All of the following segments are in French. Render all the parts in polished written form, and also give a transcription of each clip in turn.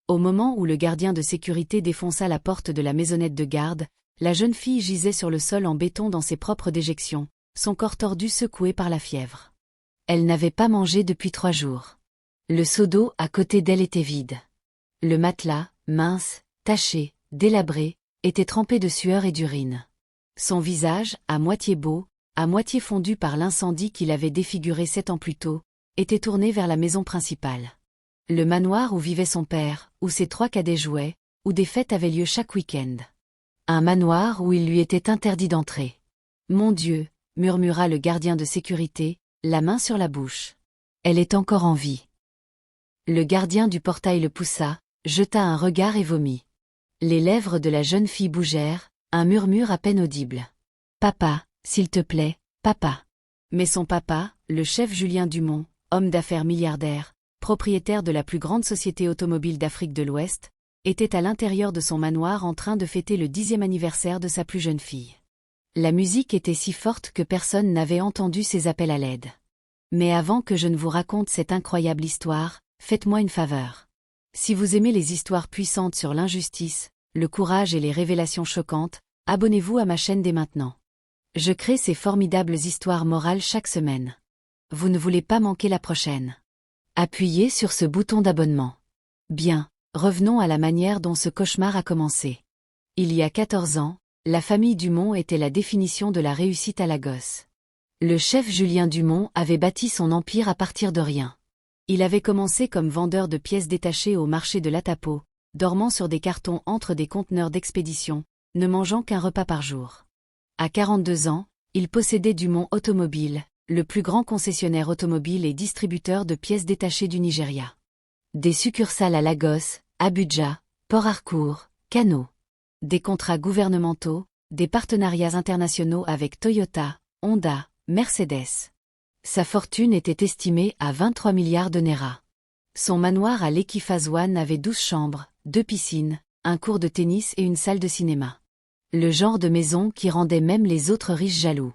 Au moment où le gardien de sécurité défonça la porte de la maisonnette de garde, la jeune fille gisait sur le sol en béton dans ses propres déjections, son corps tordu secoué par la fièvre. Elle n'avait pas mangé depuis 3 jours. Le seau d'eau à côté d'elle était vide. Le matelas, mince, taché, délabré, était trempé de sueur et d'urine. Son visage, à moitié beau, à moitié fondu par l'incendie qui l'avait défiguré 7 ans plus tôt, était tourné vers la maison principale. Le manoir où vivait son père, où ses 3 cadets jouaient, où des fêtes avaient lieu chaque week-end. Un manoir où il lui était interdit d'entrer. « Mon Dieu !» murmura le gardien de sécurité, la main sur la bouche. « Elle est encore en vie. » Le gardien du portail le poussa, jeta un regard et vomit. Les lèvres de la jeune fille bougèrent, un murmure à peine audible. « Papa, s'il te plaît, papa. » Mais son papa, le chef Julien Dumont, homme d'affaires milliardaire, propriétaire de la plus grande société automobile d'Afrique de l'Ouest, était à l'intérieur de son manoir en train de fêter le 10e anniversaire de sa plus jeune fille. La musique était si forte que personne n'avait entendu ses appels à l'aide. Mais avant que je ne vous raconte cette incroyable histoire, faites-moi une faveur. Si vous aimez les histoires puissantes sur l'injustice, le courage et les révélations choquantes, abonnez-vous à ma chaîne dès maintenant. Je crée ces formidables histoires morales chaque semaine. Vous ne voulez pas manquer la prochaine. Appuyez sur ce bouton d'abonnement. Bien, revenons à la manière dont ce cauchemar a commencé. Il y a 14 ans, la famille Dumont était la définition de la réussite à Lagos. Le chef Julien Dumont avait bâti son empire à partir de rien. Il avait commencé comme vendeur de pièces détachées au marché de l'Atapo, dormant sur des cartons entre des conteneurs d'expédition, ne mangeant qu'un repas par jour. À 42 ans, il possédait Dumont Automobile, le plus grand concessionnaire automobile et distributeur de pièces détachées du Nigeria. Des succursales à Lagos, Abuja, Port Harcourt, Kano. Des contrats gouvernementaux, des partenariats internationaux avec Toyota, Honda, Mercedes. Sa fortune était estimée à 23 milliards de naira. Son manoir à Lekki Phase 1 avait 12 chambres, 2 piscines, un court de tennis et une salle de cinéma. Le genre de maison qui rendait même les autres riches jaloux.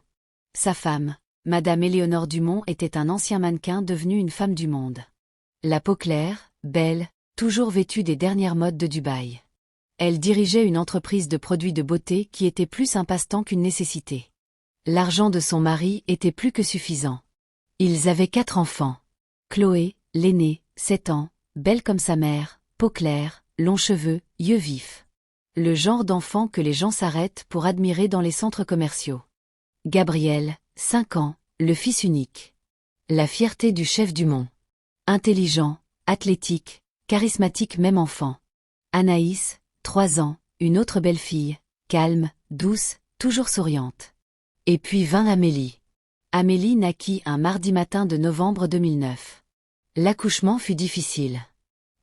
Sa femme, Madame Éléonore Dumont, était un ancien mannequin devenu une femme du monde. La peau claire, belle, toujours vêtue des dernières modes de Dubaï. Elle dirigeait une entreprise de produits de beauté qui était plus un passe-temps qu'une nécessité. L'argent de son mari était plus que suffisant. Ils avaient 4 enfants. Chloé, l'aînée, 7 ans, belle comme sa mère, peau claire, longs cheveux, yeux vifs. Le genre d'enfant que les gens s'arrêtent pour admirer dans les centres commerciaux. Gabriel, 5 ans, le fils unique. La fierté du chef Dumont. Intelligent, athlétique, charismatique même enfant. Anaïs, 3 ans, une autre belle fille, calme, douce, toujours souriante. Et puis vint Amélie. Amélie naquit un mardi matin de novembre 2009. L'accouchement fut difficile.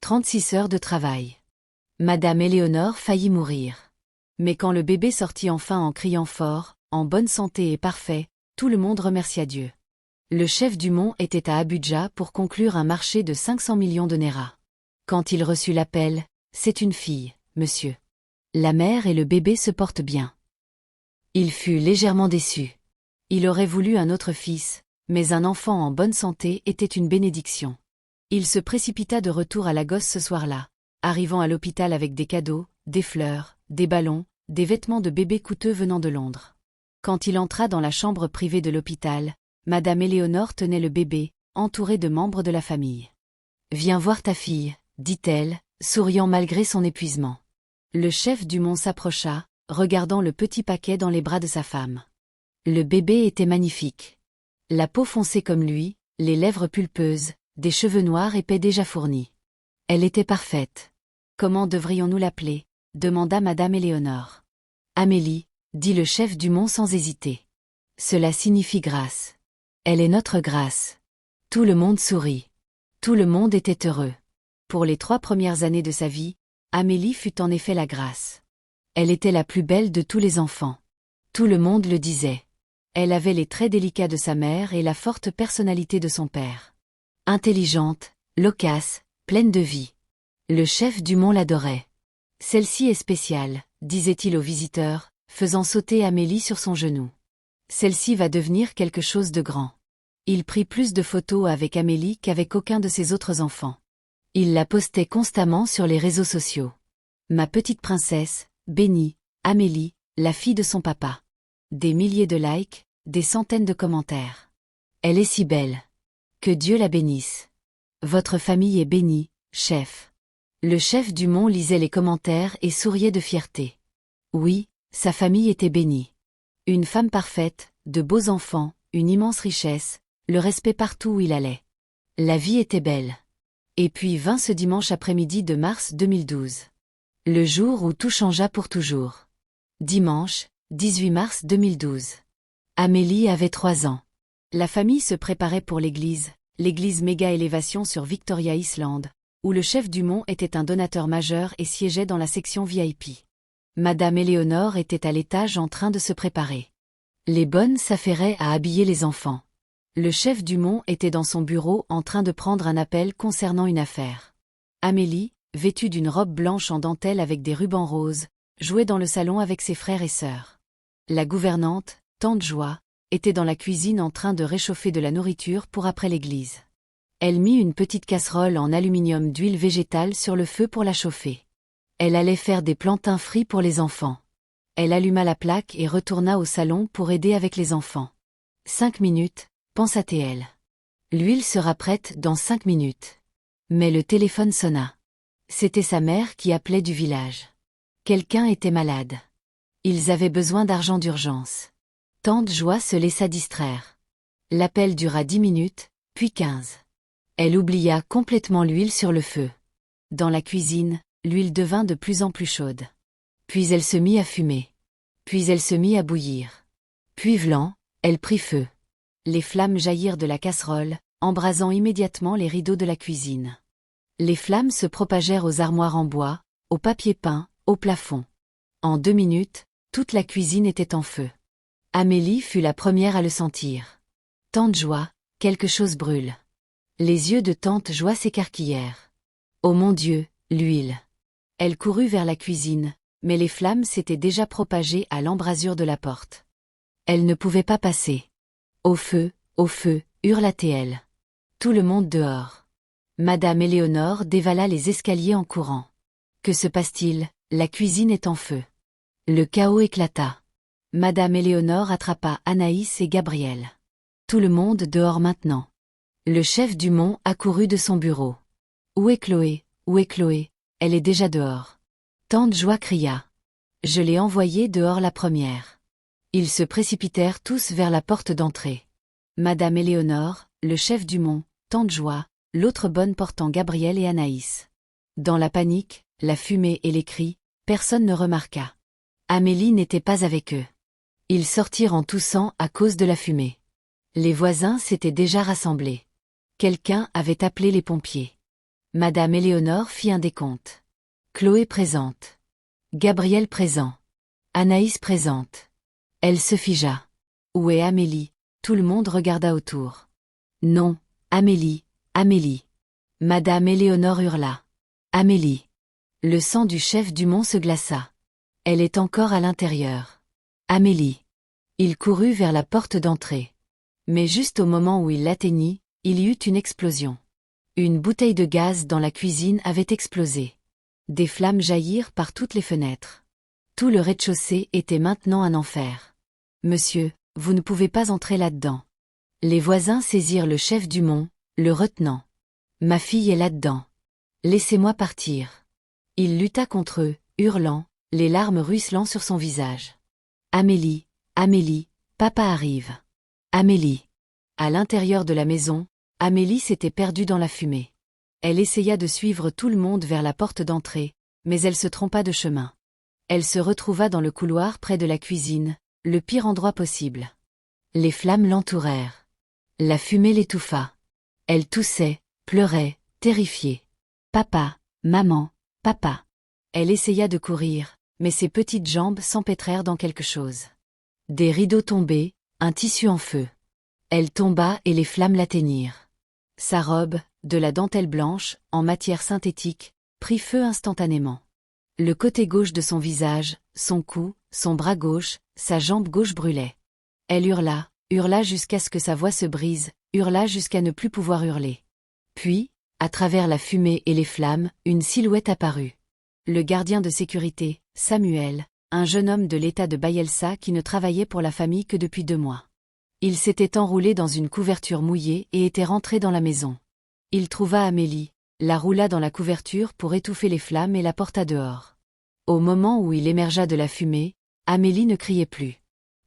36 heures de travail. Madame Éléonore faillit mourir. Mais quand le bébé sortit enfin en criant fort, en bonne santé et parfait, tout le monde remercia Dieu. Le chef Dumont était à Abuja pour conclure un marché de 500 millions de naira. Quand il reçut l'appel, « C'est une fille, monsieur. La mère et le bébé se portent bien. » Il fut légèrement déçu. Il aurait voulu un autre fils, mais un enfant en bonne santé était une bénédiction. Il se précipita de retour à Lagos ce soir-là, arrivant à l'hôpital avec des cadeaux, des fleurs, des ballons, des vêtements de bébé coûteux venant de Londres. Quand il entra dans la chambre privée de l'hôpital, Madame Éléonore tenait le bébé, entouré de membres de la famille. « Viens voir ta fille », dit-elle, souriant malgré son épuisement. Le chef Dumont s'approcha, regardant le petit paquet dans les bras de sa femme. Le bébé était magnifique. La peau foncée comme lui, les lèvres pulpeuses, des cheveux noirs épais déjà fournis. Elle était parfaite. « Comment devrions-nous l'appeler » demanda Madame Éléonore. « Amélie », dit le chef Dumont sans hésiter. « Cela signifie grâce. Elle est notre grâce. » Tout le monde sourit. Tout le monde était heureux. Pour les 3 premières années de sa vie, Amélie fut en effet la grâce. Elle était la plus belle de tous les enfants. Tout le monde le disait. Elle avait les traits délicats de sa mère et la forte personnalité de son père. Intelligente, loquace, pleine de vie. Le chef Dumont l'adorait. « Celle-ci est spéciale », disait-il aux visiteurs, faisant sauter Amélie sur son genou. « Celle-ci va devenir quelque chose de grand. » Il prit plus de photos avec Amélie qu'avec aucun de ses autres enfants. Il la postait constamment sur les réseaux sociaux. Ma petite princesse, bénie, Amélie, la fille de son papa. Des milliers de likes, des centaines de commentaires. Elle est si belle. Que Dieu la bénisse. Votre famille est bénie, chef. Le chef Dumont lisait les commentaires et souriait de fierté. Oui, sa famille était bénie. Une femme parfaite, de beaux enfants, une immense richesse, le respect partout où il allait. La vie était belle. Et puis vint ce dimanche après-midi de mars 2012. Le jour où tout changea pour toujours. Dimanche, 18 mars 2012. Amélie avait 3 ans. La famille se préparait pour l'église méga élévation sur Victoria Island, où le chef Dumont était un donateur majeur et siégeait dans la section VIP. Madame Éléonore était à l'étage en train de se préparer. Les bonnes s'affairaient à habiller les enfants. Le chef Dumont était dans son bureau en train de prendre un appel concernant une affaire. Amélie, vêtue d'une robe blanche en dentelle avec des rubans roses, jouait dans le salon avec ses frères et sœurs. La gouvernante, tante Joie, était dans la cuisine en train de réchauffer de la nourriture pour après l'église. Elle mit une petite casserole en aluminium d'huile végétale sur le feu pour la chauffer. Elle allait faire des plantains frits pour les enfants. Elle alluma la plaque et retourna au salon pour aider avec les enfants. 5 minutes, pensa-t-elle. L'huile sera prête dans 5 minutes. Mais le téléphone sonna. C'était sa mère qui appelait du village. Quelqu'un était malade. Ils avaient besoin d'argent d'urgence. Tante Joie se laissa distraire. L'appel dura 10 minutes, puis 15. Elle oublia complètement l'huile sur le feu. Dans la cuisine, l'huile devint de plus en plus chaude. Puis elle se mit à fumer. Puis elle se mit à bouillir. Puis vlan, elle prit feu. Les flammes jaillirent de la casserole, embrasant immédiatement les rideaux de la cuisine. Les flammes se propagèrent aux armoires en bois, au papier peint, au plafond. En 2 minutes, toute la cuisine était en feu. Amélie fut la première à le sentir. Tante Joie, quelque chose brûle. Les yeux de tante Joie s'écarquillèrent. Oh mon Dieu, l'huile. Elle courut vers la cuisine, mais les flammes s'étaient déjà propagées à l'embrasure de la porte. Elle ne pouvait pas passer. Au feu, hurla-t-elle. Tout le monde dehors. Madame Éléonore dévala les escaliers en courant. Que se passe-t-il? La cuisine est en feu. Le chaos éclata. Madame Éléonore attrapa Anaïs et Gabriel. Tout le monde dehors maintenant. Le chef Dumont accourut de son bureau. Où est Chloé? Où est Chloé? Elle est déjà dehors. Tante Joie cria. Je l'ai envoyée dehors la première. Ils se précipitèrent tous vers la porte d'entrée. Madame Éléonore, le chef Dumont, tante Joie, l'autre bonne portant Gabriel et Anaïs. Dans la panique, la fumée et les cris, personne ne remarqua. Amélie n'était pas avec eux. Ils sortirent en toussant à cause de la fumée. Les voisins s'étaient déjà rassemblés. Quelqu'un avait appelé les pompiers. Madame Éléonore fit un décompte. Chloé présente. Gabriel présent. Anaïs présente. Elle se figea. Où est Amélie? Tout le monde regarda autour. Non, Amélie, Amélie. Madame Éléonore hurla. Amélie. Le sang du chef Dumont se glaça. Elle est encore à l'intérieur. Amélie. Il courut vers la porte d'entrée. Mais juste au moment où il l'atteignit, il y eut une explosion. Une bouteille de gaz dans la cuisine avait explosé. Des flammes jaillirent par toutes les fenêtres. Tout le rez-de-chaussée était maintenant un enfer. Monsieur, vous ne pouvez pas entrer là-dedans. Les voisins saisirent le chef Dumont, le retenant. Ma fille est là-dedans. Laissez-moi partir. Il lutta contre eux, hurlant, les larmes ruisselant sur son visage. Amélie, Amélie, papa arrive. Amélie. À l'intérieur de la maison, Amélie s'était perdue dans la fumée. Elle essaya de suivre tout le monde vers la porte d'entrée, mais elle se trompa de chemin. Elle se retrouva dans le couloir près de la cuisine, le pire endroit possible. Les flammes l'entourèrent. La fumée l'étouffa. Elle toussait, pleurait, terrifiée. Papa, maman, papa. Elle essaya de courir, mais ses petites jambes s'empêtrèrent dans quelque chose. Des rideaux tombés, un tissu en feu. Elle tomba et les flammes l'atteignirent. Sa robe, de la dentelle blanche, en matière synthétique, prit feu instantanément. Le côté gauche de son visage, son cou, son bras gauche, sa jambe gauche brûlait. Elle hurla, hurla jusqu'à ce que sa voix se brise, hurla jusqu'à ne plus pouvoir hurler. Puis, À travers la fumée et les flammes, une silhouette apparut. Le gardien de sécurité, Samuel, un jeune homme de l'état de Bayelsa qui ne travaillait pour la famille que depuis 2 mois. Il s'était enroulé dans une couverture mouillée et était rentré dans la maison. Il trouva Amélie, la roula dans la couverture pour étouffer les flammes et la porta dehors. Au moment où il émergea de la fumée, Amélie ne criait plus.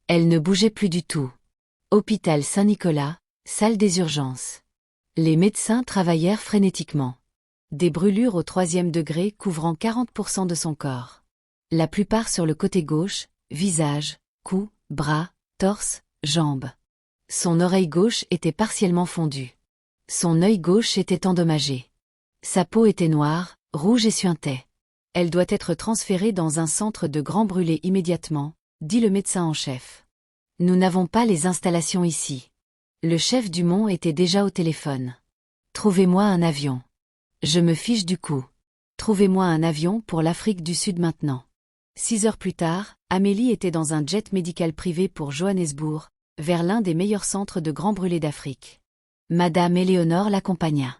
Elle ne bougeait plus du tout. Hôpital Saint-Nicolas, salle des urgences. Les médecins travaillèrent frénétiquement. Des brûlures au 3e degré couvrant 40% de son corps. La plupart sur le côté gauche, visage, cou, bras, torse, jambes. Son oreille gauche était partiellement fondue. Son œil gauche était endommagé. Sa peau était noire, rouge et suintait. Elle doit être transférée dans un centre de grands brûlés immédiatement, dit le médecin en chef. Nous n'avons pas les installations ici. Le chef Dumont était déjà au téléphone. Trouvez-moi un avion. Je me fiche du coup. Trouvez-moi un avion pour l'Afrique du Sud maintenant. 6 heures plus tard, Amélie était dans un jet médical privé pour Johannesburg, vers l'un des meilleurs centres de grands brûlés d'Afrique. Madame Éléonore l'accompagna.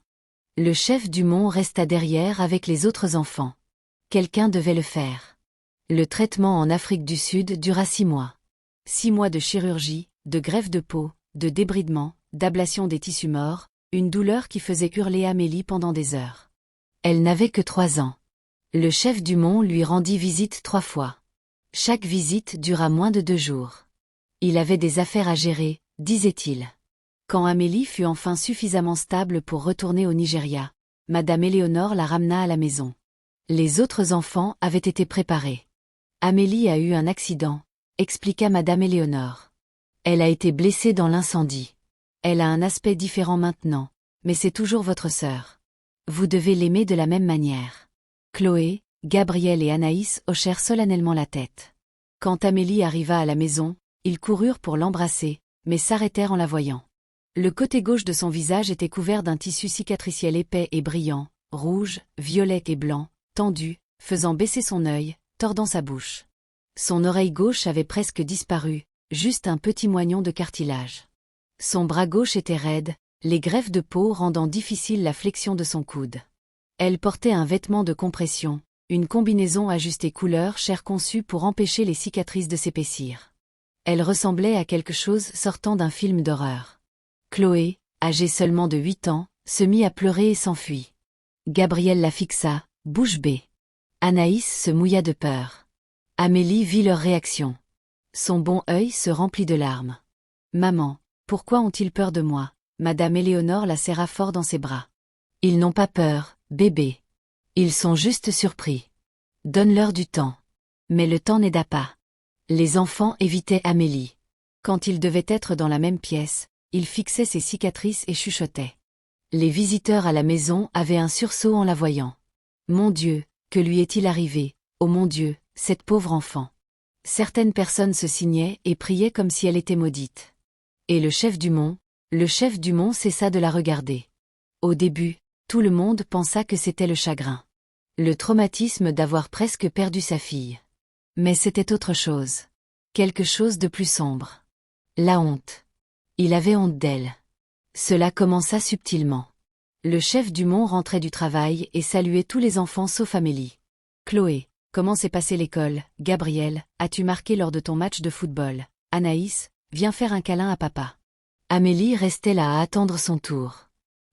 Le chef Dumont resta derrière avec les autres enfants. Quelqu'un devait le faire. Le traitement en Afrique du Sud dura 6 mois. 6 mois de chirurgie, de greffe de peau, de débridement, d'ablation des tissus morts, une douleur qui faisait hurler Amélie pendant des heures. Elle n'avait que 3 ans. Le chef Dumont lui rendit visite 3 fois. Chaque visite dura moins de 2 jours. Il avait des affaires à gérer, disait-il. Quand Amélie fut enfin suffisamment stable pour retourner au Nigeria, Madame Éléonore la ramena à la maison. Les autres enfants avaient été préparés. Amélie a eu un accident, expliqua Madame Éléonore. Elle a été blessée dans l'incendie. Elle a un aspect différent maintenant, mais c'est toujours votre sœur. Vous devez l'aimer de la même manière. Chloé, Gabriel et Anaïs hochèrent solennellement la tête. Quand Amélie arriva à la maison, ils coururent pour l'embrasser, mais s'arrêtèrent en la voyant. Le côté gauche de son visage était couvert d'un tissu cicatriciel épais et brillant, rouge, violet et blanc, tendu, faisant baisser son œil, tordant sa bouche. Son oreille gauche avait presque disparu, juste un petit moignon de cartilage. Son bras gauche était raide, les greffes de peau rendant difficile la flexion de son coude. Elle portait un vêtement de compression, une combinaison ajustée couleur chair conçue pour empêcher les cicatrices de s'épaissir. Elle ressemblait à quelque chose sortant d'un film d'horreur. Chloé, âgée seulement de 8 ans, se mit à pleurer et s'enfuit. Gabriel la fixa, bouche bée. Anaïs se mouilla de peur. Amélie vit leur réaction. Son bon œil se remplit de larmes. « Maman, pourquoi ont-ils peur de moi ?» Madame Éléonore la serra fort dans ses bras. « Ils n'ont pas peur, bébé. Ils sont juste surpris. Donne-leur du temps. » Mais le temps n'aida pas. Les enfants évitaient Amélie. Quand ils devaient être dans la même pièce, ils fixaient ses cicatrices et chuchotaient. Les visiteurs à la maison avaient un sursaut en la voyant. « Mon Dieu, que lui est-il arrivé ? Oh mon Dieu, cette pauvre enfant !» Certaines personnes se signaient et priaient comme si elle était maudite. Et le chef Dumont cessa de la regarder. Au début, tout le monde pensa que c'était le chagrin. Le traumatisme d'avoir presque perdu sa fille. Mais c'était autre chose. Quelque chose de plus sombre. La honte. Il avait honte d'elle. Cela commença subtilement. Le chef Dumont rentrait du travail et saluait tous les enfants sauf Amélie. « Chloé, comment s'est passée l'école ? Gabriel, as-tu marqué lors de ton match de football ? Anaïs, viens faire un câlin à papa. » Amélie restait là à attendre son tour.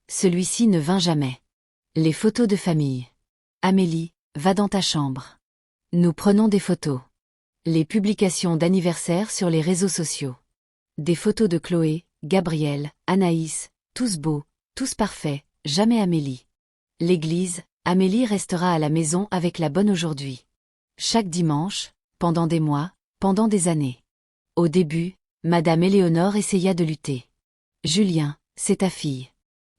Celui-ci ne vint jamais. Les photos de famille. « Amélie, va dans ta chambre. Nous prenons des photos. » Les publications d'anniversaire sur les réseaux sociaux. Des photos de Chloé, Gabriel, Anaïs, tous beaux, tous parfaits, jamais Amélie. L'église, Amélie restera à la maison avec la bonne aujourd'hui. Chaque dimanche, pendant des mois, pendant des années. Au début, Madame Éléonore essaya de lutter. « Julien, c'est ta fille.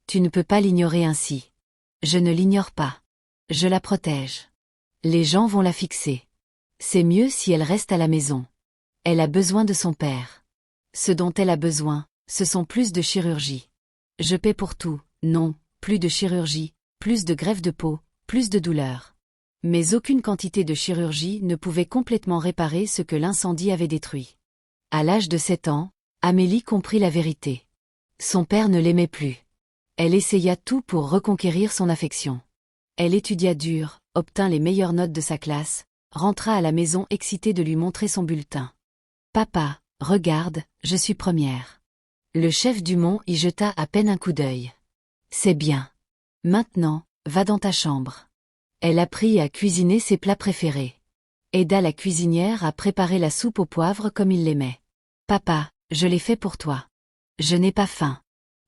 Tu ne peux pas l'ignorer ainsi. » « Je ne l'ignore pas. Je la protège. Les gens vont la fixer. C'est mieux si elle reste à la maison. Elle a besoin de son père. Ce dont elle a besoin, ce sont plus de chirurgie. Je paie pour tout, non, plus de chirurgie, plus de greffe de peau, plus de douleur. Mais aucune quantité de chirurgie ne pouvait complètement réparer ce que l'incendie avait détruit. À l'âge de 7 ans, Amélie comprit la vérité. Son père ne l'aimait plus. Elle essaya tout pour reconquérir son affection. Elle étudia dur, obtint les meilleures notes de sa classe, rentra à la maison excitée de lui montrer son bulletin. « Papa, regarde, je suis première. » Le chef Dumont y jeta à peine un coup d'œil. « C'est bien. Maintenant, va dans ta chambre. » Elle apprit à cuisiner ses plats préférés. Aida la cuisinière à préparer la soupe au poivre comme il l'aimait. « Papa, je l'ai fait pour toi. Je n'ai pas faim. »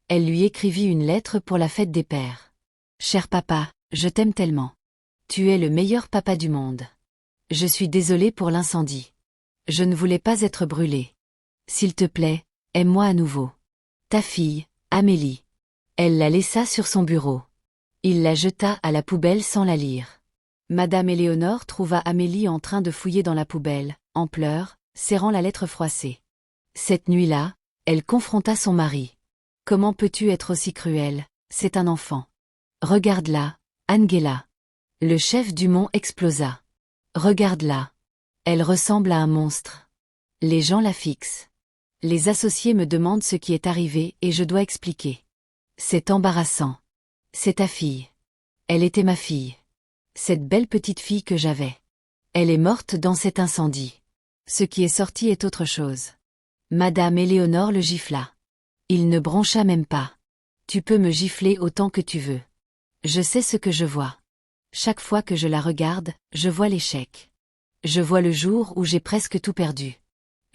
Elle lui écrivit une lettre pour la fête des pères. « Cher papa, je t'aime tellement. Tu es le meilleur papa du monde. Je suis désolée pour l'incendie. Je ne voulais pas être brûlée. S'il te plaît, aime-moi à nouveau. Ta fille, Amélie. » Elle la laissa sur son bureau. Il la jeta à la poubelle sans la lire. Madame Éléonore trouva Amélie en train de fouiller dans la poubelle, en pleurs, serrant la lettre froissée. Cette nuit-là, elle confronta son mari. « Comment peux-tu être aussi cruel, c'est un enfant. Regarde-la, Angela. » Le chef Dumont explosa. « Regarde-la. Elle ressemble à un monstre. Les gens la fixent. Les associés me demandent ce qui est arrivé et je dois expliquer. C'est embarrassant. C'est ta fille. Elle était ma fille. Cette belle petite fille que j'avais. Elle est morte dans cet incendie. Ce qui est sorti est autre chose. » Madame Éléonore le gifla. Il ne broncha même pas. « Tu peux me gifler autant que tu veux. Je sais ce que je vois. Chaque fois que je la regarde, je vois l'échec. Je vois le jour où j'ai presque tout perdu.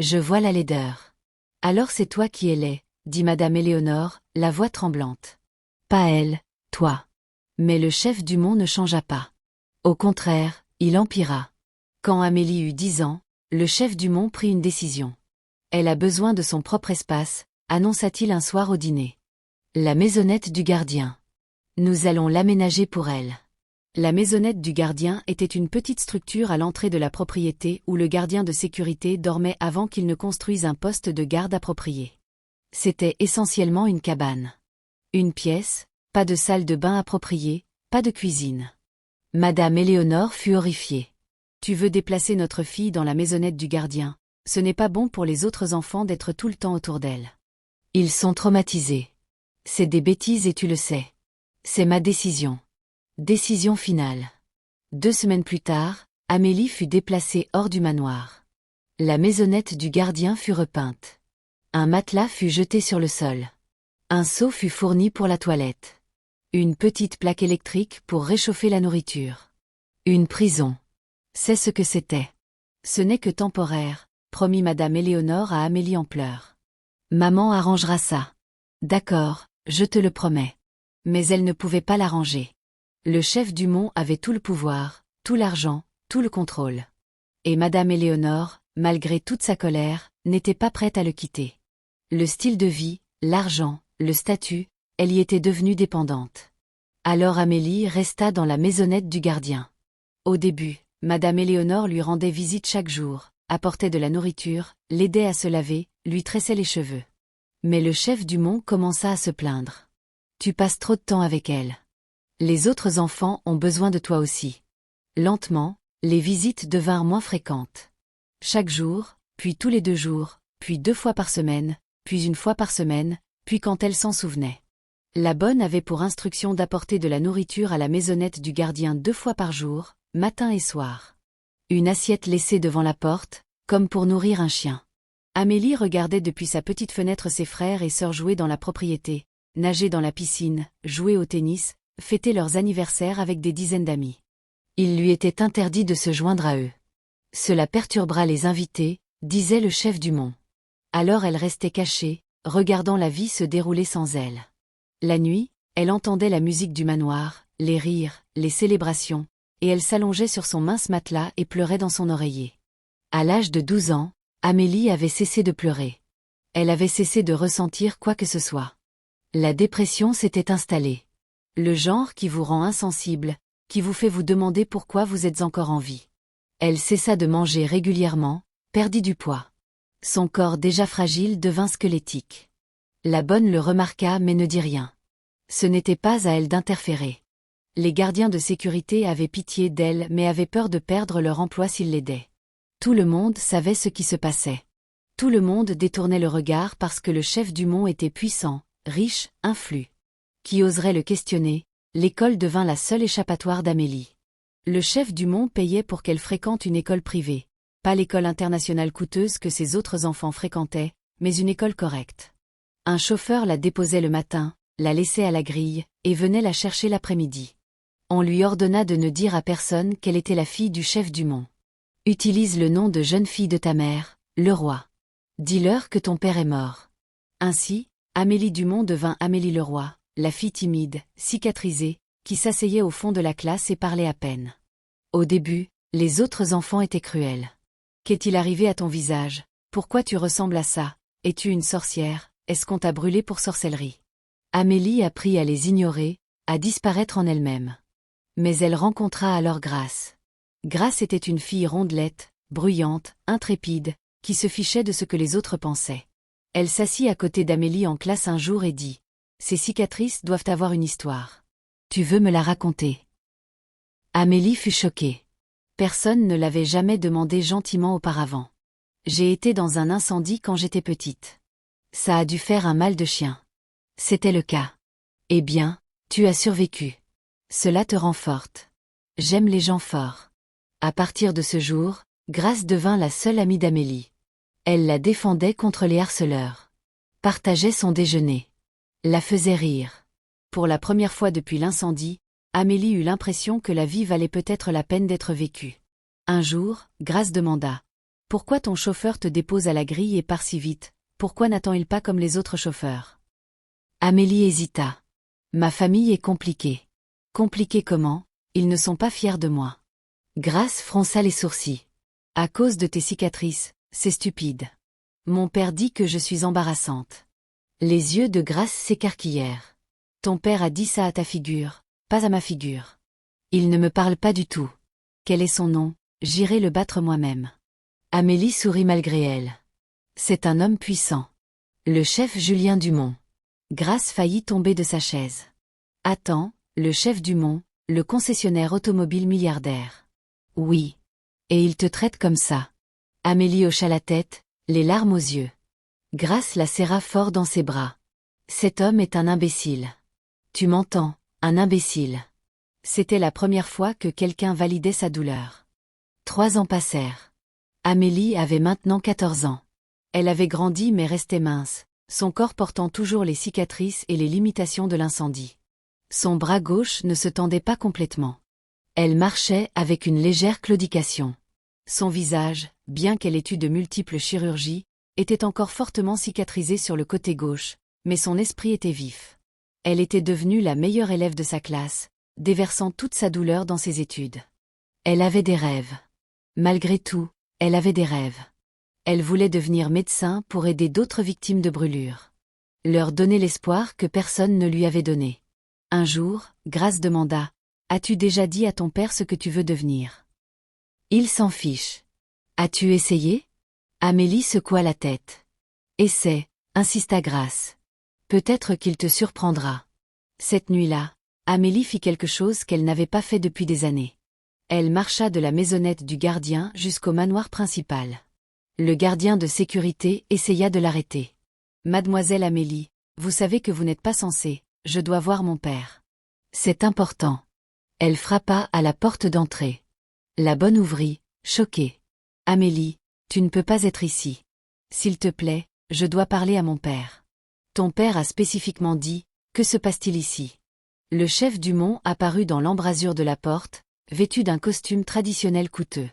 Je vois la laideur. »« Alors c'est toi qui es laid, » dit Madame Éléonore, la voix tremblante. « Pas elle, toi. » Mais le chef Dumont ne changea pas. Au contraire, il empira. Quand Amélie eut 10 ans, le chef Dumont prit une décision. « Elle a besoin de son propre espace », annonça-t-il un soir au dîner. « La maisonnette du gardien. Nous allons l'aménager pour elle. » La maisonnette du gardien était une petite structure à l'entrée de la propriété où le gardien de sécurité dormait avant qu'il ne construise un poste de garde approprié. C'était essentiellement une cabane. Une pièce, pas de salle de bain appropriée, pas de cuisine. Madame Éléonore fut horrifiée. « Tu veux déplacer notre fille dans la maisonnette du gardien, ce n'est pas bon pour les autres enfants d'être tout le temps autour d'elle. Ils sont traumatisés. C'est des bêtises et tu le sais. C'est ma décision. » Décision finale. 2 semaines plus tard, Amélie fut déplacée hors du manoir. La maisonnette du gardien fut repeinte. Un matelas fut jeté sur le sol. Un seau fut fourni pour la toilette. Une petite plaque électrique pour réchauffer la nourriture. Une prison. C'est ce que c'était. Ce n'est que temporaire, promit Madame Éléonore à Amélie en pleurs. Maman arrangera ça. D'accord, je te le promets. Mais elle ne pouvait pas l'arranger. Le chef Dumont avait tout le pouvoir, tout l'argent, tout le contrôle. Et Madame Éléonore, malgré toute sa colère, n'était pas prête à le quitter. Le style de vie, l'argent, le statut, elle y était devenue dépendante. Alors Amélie resta dans la maisonnette du gardien. Au début, Madame Éléonore lui rendait visite chaque jour, apportait de la nourriture, l'aidait à se laver, lui tressait les cheveux. Mais le chef Dumont commença à se plaindre. « Tu passes trop de temps avec elle. Les autres enfants ont besoin de toi aussi. » Lentement, les visites devinrent moins fréquentes. Chaque jour, puis tous les 2 jours, puis 2 fois par semaine, puis 1 fois par semaine, puis quand elle s'en souvenait. La bonne avait pour instruction d'apporter de la nourriture à la maisonnette du gardien 2 fois par jour, matin et soir. Une assiette laissée devant la porte, comme pour nourrir un chien. Amélie regardait depuis sa petite fenêtre ses frères et sœurs jouer dans la propriété, nager dans la piscine, jouer au tennis, fêter leurs anniversaires avec des dizaines d'amis. Il lui était interdit de se joindre à eux. Cela perturbera les invités, disait le chef Dumont. Alors elle restait cachée, regardant la vie se dérouler sans elle. La nuit, elle entendait la musique du manoir, les rires, les célébrations, et elle s'allongeait sur son mince matelas et pleurait dans son oreiller. À l'âge de 12 ans, Amélie avait cessé de pleurer. Elle avait cessé de ressentir quoi que ce soit. La dépression s'était installée. Le genre qui vous rend insensible, qui vous fait vous demander pourquoi vous êtes encore en vie. Elle cessa de manger régulièrement, perdit du poids. Son corps déjà fragile devint squelettique. La bonne le remarqua mais ne dit rien. Ce n'était pas à elle d'interférer. Les gardiens de sécurité avaient pitié d'elle mais avaient peur de perdre leur emploi s'ils l'aidaient. Tout le monde savait ce qui se passait. Tout le monde détournait le regard parce que le chef Dumont était puissant, riche, influent. Qui oserait le questionner? L'école devint la seule échappatoire d'Amélie. Le chef Dumont payait pour qu'elle fréquente une école privée. Pas l'école internationale coûteuse que ses autres enfants fréquentaient, mais une école correcte. Un chauffeur la déposait le matin, la laissait à la grille, et venait la chercher l'après-midi. On lui ordonna de ne dire à personne qu'elle était la fille du chef Dumont. Utilise le nom de jeune fille de ta mère, Leroy. Dis-leur que ton père est mort. Ainsi, Amélie Dumont devint Amélie Leroy, la fille timide, cicatrisée, qui s'asseyait au fond de la classe et parlait à peine. Au début, les autres enfants étaient cruels. Qu'est-il arrivé à ton visage? Pourquoi tu ressembles à ça? Es-tu une sorcière? Est-ce qu'on t'a brûlé pour sorcellerie? Amélie apprit à les ignorer, à disparaître en elle-même. Mais elle rencontra alors Grace. Grace était une fille rondelette, bruyante, intrépide, qui se fichait de ce que les autres pensaient. Elle s'assit à côté d'Amélie en classe un jour et dit « Ces cicatrices doivent avoir une histoire. Tu veux me la raconter ?» Amélie fut choquée. Personne ne l'avait jamais demandé gentiment auparavant. « J'ai été dans un incendie quand j'étais petite. Ça a dû faire un mal de chien. » C'était le cas. « Eh bien, tu as survécu. Cela te rend forte. J'aime les gens forts. » À partir de ce jour, Grace devint la seule amie d'Amélie. Elle la défendait contre les harceleurs. Partageait son déjeuner. La faisait rire. Pour la première fois depuis l'incendie, Amélie eut l'impression que la vie valait peut-être la peine d'être vécue. Un jour, Grace demanda « Pourquoi ton chauffeur te dépose à la grille et part si vite? Pourquoi n'attend-il pas comme les autres chauffeurs ?» Amélie hésita. « Ma famille est compliquée. »« Compliquée comment? Ils ne sont pas fiers de moi. » Grace fronça les sourcils. « À cause de tes cicatrices, c'est stupide. Mon père dit que je suis embarrassante. » Les yeux de Grace s'écarquillèrent. « Ton père a dit ça à ta figure, pas à ma figure. Il ne me parle pas du tout. Quel est son nom? J'irai le battre moi-même. » Amélie sourit malgré elle. « C'est un homme puissant. Le chef Julien Dumont. » Grace faillit tomber de sa chaise. « Attends, le chef Dumont, le concessionnaire automobile milliardaire. » « Oui. Et il te traite comme ça. » Amélie hocha la tête, les larmes aux yeux. Grace la serra fort dans ses bras. « Cet homme est un imbécile. Tu m'entends, un imbécile. » C'était la première fois que quelqu'un validait sa douleur. 3 ans passèrent. Amélie avait maintenant 14 ans. Elle avait grandi mais restait mince, son corps portant toujours les cicatrices et les limitations de l'incendie. Son bras gauche ne se tendait pas complètement. Elle marchait avec une légère claudication. Son visage, bien qu'elle ait eu de multiples chirurgies, était encore fortement cicatrisé sur le côté gauche, mais son esprit était vif. Elle était devenue la meilleure élève de sa classe, déversant toute sa douleur dans ses études. Elle avait des rêves. Malgré tout, elle avait des rêves. Elle voulait devenir médecin pour aider d'autres victimes de brûlures. Leur donner l'espoir que personne ne lui avait donné. Un jour, Grace demanda « As-tu déjà dit à ton père ce que tu veux devenir ?» Il s'en fiche. « As-tu essayé ?» Amélie secoua la tête. « Essaie, » insista Grace. « Peut-être qu'il te surprendra. » Cette nuit-là, Amélie fit quelque chose qu'elle n'avait pas fait depuis des années. Elle marcha de la maisonnette du gardien jusqu'au manoir principal. Le gardien de sécurité essaya de l'arrêter. « Mademoiselle Amélie, vous savez que vous n'êtes pas censée, je dois voir mon père. » « C'est important. » Elle frappa à la porte d'entrée. La bonne ouvrit, choquée. « Amélie, tu ne peux pas être ici. S'il te plaît, je dois parler à mon père. » « Ton père a spécifiquement dit, que se passe-t-il ici ?» Le chef Dumont apparut dans l'embrasure de la porte, vêtu d'un costume traditionnel coûteux.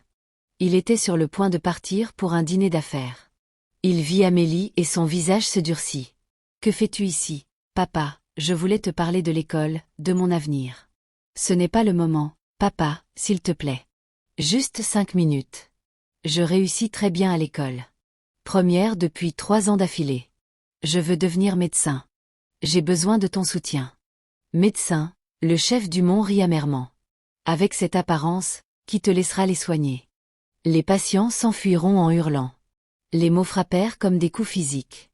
Il était sur le point de partir pour un dîner d'affaires. Il vit Amélie et son visage se durcit. « Que fais-tu ici, papa? Je voulais te parler de l'école, de mon avenir. » « Ce n'est pas le moment, papa, s'il te plaît. Juste 5 minutes. Je réussis très bien à l'école. Première depuis 3 ans d'affilée. Je veux devenir médecin. J'ai besoin de ton soutien. » Médecin, le chef Dumont rit amèrement. « Avec cette apparence, qui te laissera les soigner? » Les patients s'enfuiront en hurlant. Les mots frappèrent comme des coups physiques.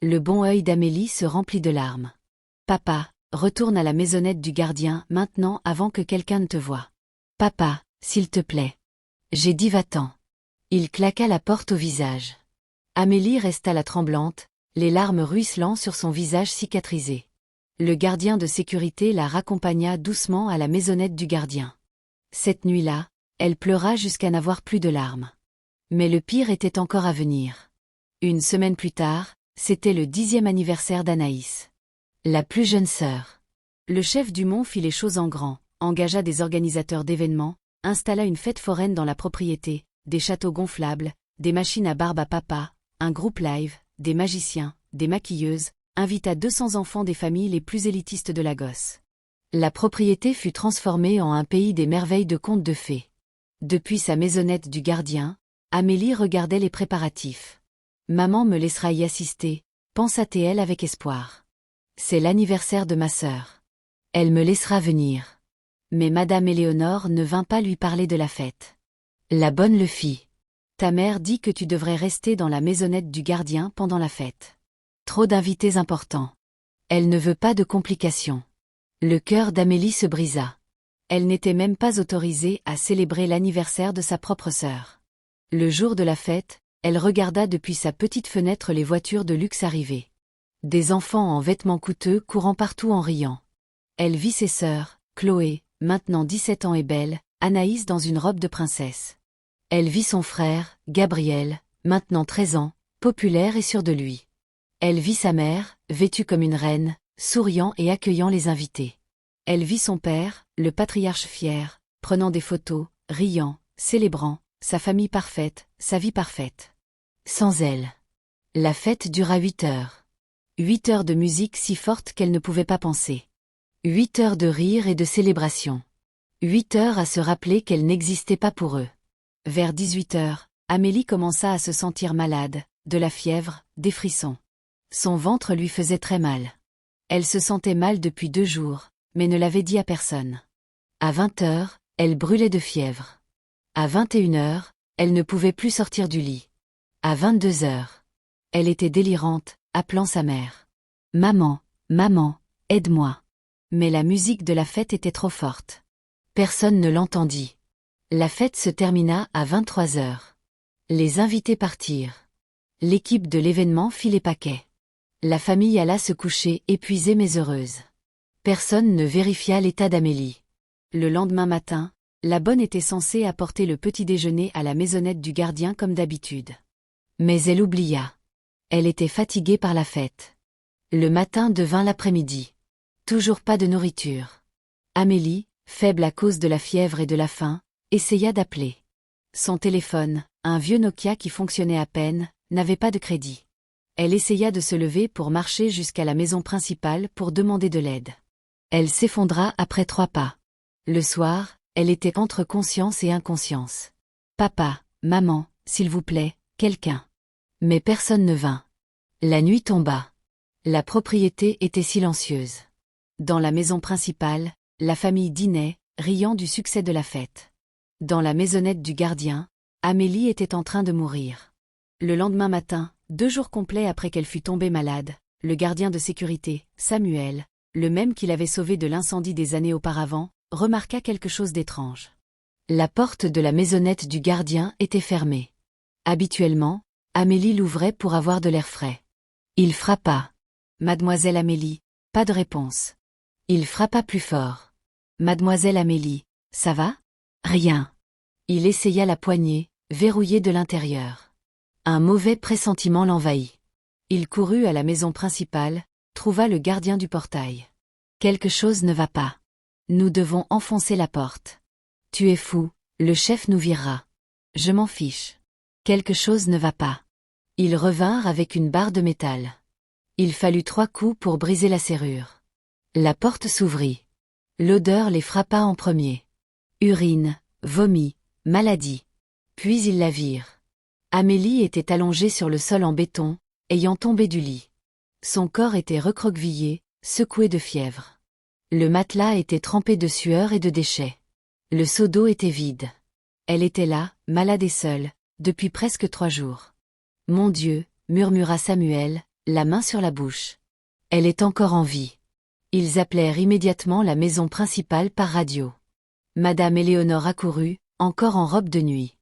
Le bon œil d'Amélie se remplit de larmes. « Papa, retourne à la maisonnette du gardien maintenant avant que quelqu'un ne te voie. Papa, s'il te plaît. » J'ai dit va-t'en. Il claqua la porte au visage. Amélie resta la tremblante, les larmes ruisselant sur son visage cicatrisé. Le gardien de sécurité la raccompagna doucement à la maisonnette du gardien. Cette nuit-là, elle pleura jusqu'à n'avoir plus de larmes. Mais le pire était encore à venir. Une semaine plus tard, c'était le 10e anniversaire d'Anaïs. La plus jeune sœur. Le chef du Mont fit les choses en grand, engagea des organisateurs d'événements, installa une fête foraine dans la propriété, des châteaux gonflables, des machines à barbe à papa, un groupe live, des magiciens, des maquilleuses, invita 200 enfants des familles les plus élitistes de Lagos. La propriété fut transformée en un pays des merveilles de contes de fées. Depuis sa maisonnette du gardien, Amélie regardait les préparatifs. Maman me laissera y assister, pensa-t-elle avec espoir. C'est l'anniversaire de ma sœur. Elle me laissera venir. Mais Madame Éléonore ne vint pas lui parler de la fête. La bonne le fit. Ta mère dit que tu devrais rester dans la maisonnette du gardien pendant la fête. Trop d'invités importants. Elle ne veut pas de complications. Le cœur d'Amélie se brisa. Elle n'était même pas autorisée à célébrer l'anniversaire de sa propre sœur. Le jour de la fête, elle regarda depuis sa petite fenêtre les voitures de luxe arriver. Des enfants en vêtements coûteux courant partout en riant. Elle vit ses sœurs, Chloé, maintenant 17 ans et belle, Anaïs dans une robe de princesse. Elle vit son frère, Gabriel, maintenant 13 ans, populaire et sûr de lui. Elle vit sa mère, vêtue comme une reine, souriant et accueillant les invités. Elle vit son père, le patriarche fier, prenant des photos, riant, célébrant, sa famille parfaite, sa vie parfaite. Sans elle. La fête dura 8 heures. 8 heures de musique si forte qu'elle ne pouvait pas penser. 8 heures de rire et de célébration. 8 heures à se rappeler qu'elle n'existait pas pour eux. Vers 18 heures, Amélie commença à se sentir malade, de la fièvre, des frissons. Son ventre lui faisait très mal. Elle se sentait mal depuis 2 jours, mais ne l'avait dit à personne. À 20 heures, elle brûlait de fièvre. À 21 heures, elle ne pouvait plus sortir du lit. À 22 heures, elle était délirante, appelant sa mère. « Maman, maman, aide-moi !» Mais la musique de la fête était trop forte. Personne ne l'entendit. La fête se termina à 23 heures. Les invités partirent. L'équipe de l'événement fit les paquets. La famille alla se coucher épuisée mais heureuse. Personne ne vérifia l'état d'Amélie. Le lendemain matin, la bonne était censée apporter le petit déjeuner à la maisonnette du gardien comme d'habitude. Mais elle oublia. Elle était fatiguée par la fête. Le matin devint l'après-midi. Toujours pas de nourriture. Amélie, faible à cause de la fièvre et de la faim, essaya d'appeler. Son téléphone, un vieux Nokia qui fonctionnait à peine, n'avait pas de crédit. Elle essaya de se lever pour marcher jusqu'à la maison principale pour demander de l'aide. Elle s'effondra après 3 pas. Le soir, elle était entre conscience et inconscience. « Papa, maman, s'il vous plaît, quelqu'un. » Mais personne ne vint. La nuit tomba. La propriété était silencieuse. Dans la maison principale, la famille dînait, riant du succès de la fête. Dans la maisonnette du gardien, Amélie était en train de mourir. Le lendemain matin, 2 jours complets après qu'elle fût tombée malade, le gardien de sécurité, Samuel, le même qui l'avait sauvée de l'incendie des années auparavant, remarqua quelque chose d'étrange. La porte de la maisonnette du gardien était fermée. Habituellement, Amélie l'ouvrait pour avoir de l'air frais. Il frappa. « Mademoiselle Amélie », pas de réponse. Il frappa plus fort. « Mademoiselle Amélie, ça va ? » Rien. Il essaya la poignée, verrouillée de l'intérieur. Un mauvais pressentiment l'envahit. Il courut à la maison principale, trouva le gardien du portail. « Quelque chose ne va pas. Nous devons enfoncer la porte. »« Tu es fou, le chef nous virera. »« Je m'en fiche. Quelque chose ne va pas. » Ils revinrent avec une barre de métal. Il fallut 3 coups pour briser la serrure. La porte s'ouvrit. L'odeur les frappa en premier. Urine, vomi, maladie. Puis ils la virent. Amélie était allongée sur le sol en béton, ayant tombé du lit. Son corps était recroquevillé, secoué de fièvre. Le matelas était trempé de sueur et de déchets. Le seau d'eau était vide. Elle était là, malade et seule, depuis presque 3 jours. « Mon Dieu », murmura Samuel, la main sur la bouche. « Elle est encore en vie. » Ils appelèrent immédiatement la maison principale par radio. Madame Éléonore accourut, encore en robe de nuit.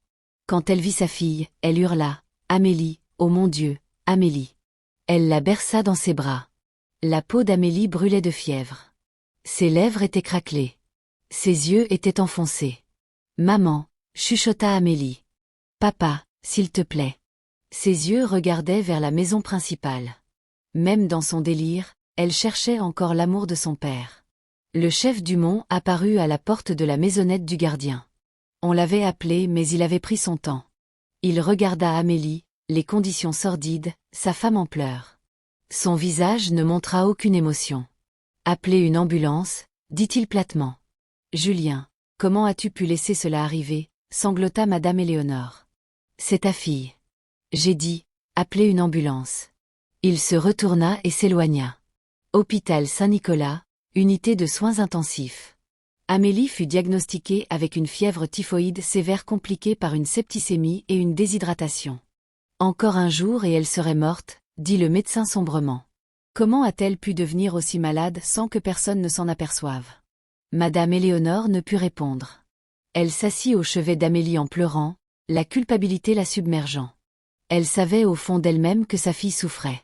Quand elle vit sa fille, elle hurla « Amélie, oh mon Dieu, Amélie !» Elle la berça dans ses bras. La peau d'Amélie brûlait de fièvre. Ses lèvres étaient craquelées. Ses yeux étaient enfoncés. Maman, chuchota Amélie. Papa, s'il te plaît. Ses yeux regardaient vers la maison principale. Même dans son délire, elle cherchait encore l'amour de son père. Le chef Dumont apparut à la porte de la maisonnette du gardien. On l'avait appelé mais il avait pris son temps. Il regarda Amélie, les conditions sordides, sa femme en pleurs. Son visage ne montra aucune émotion. « Appelez une ambulance », dit-il platement. « Julien, comment as-tu pu laisser cela arriver ?» sanglota Madame Éléonore. « C'est ta fille. » J'ai dit, « Appelez une ambulance ». Il se retourna et s'éloigna. Hôpital Saint-Nicolas, unité de soins intensifs. Amélie fut diagnostiquée avec une fièvre typhoïde sévère compliquée par une septicémie et une déshydratation. Encore un jour et elle serait morte, dit le médecin sombrement. Comment a-t-elle pu devenir aussi malade sans que personne ne s'en aperçoive? Madame Éléonore ne put répondre. Elle s'assit au chevet d'Amélie en pleurant, la culpabilité la submergeant. Elle savait au fond d'elle-même que sa fille souffrait.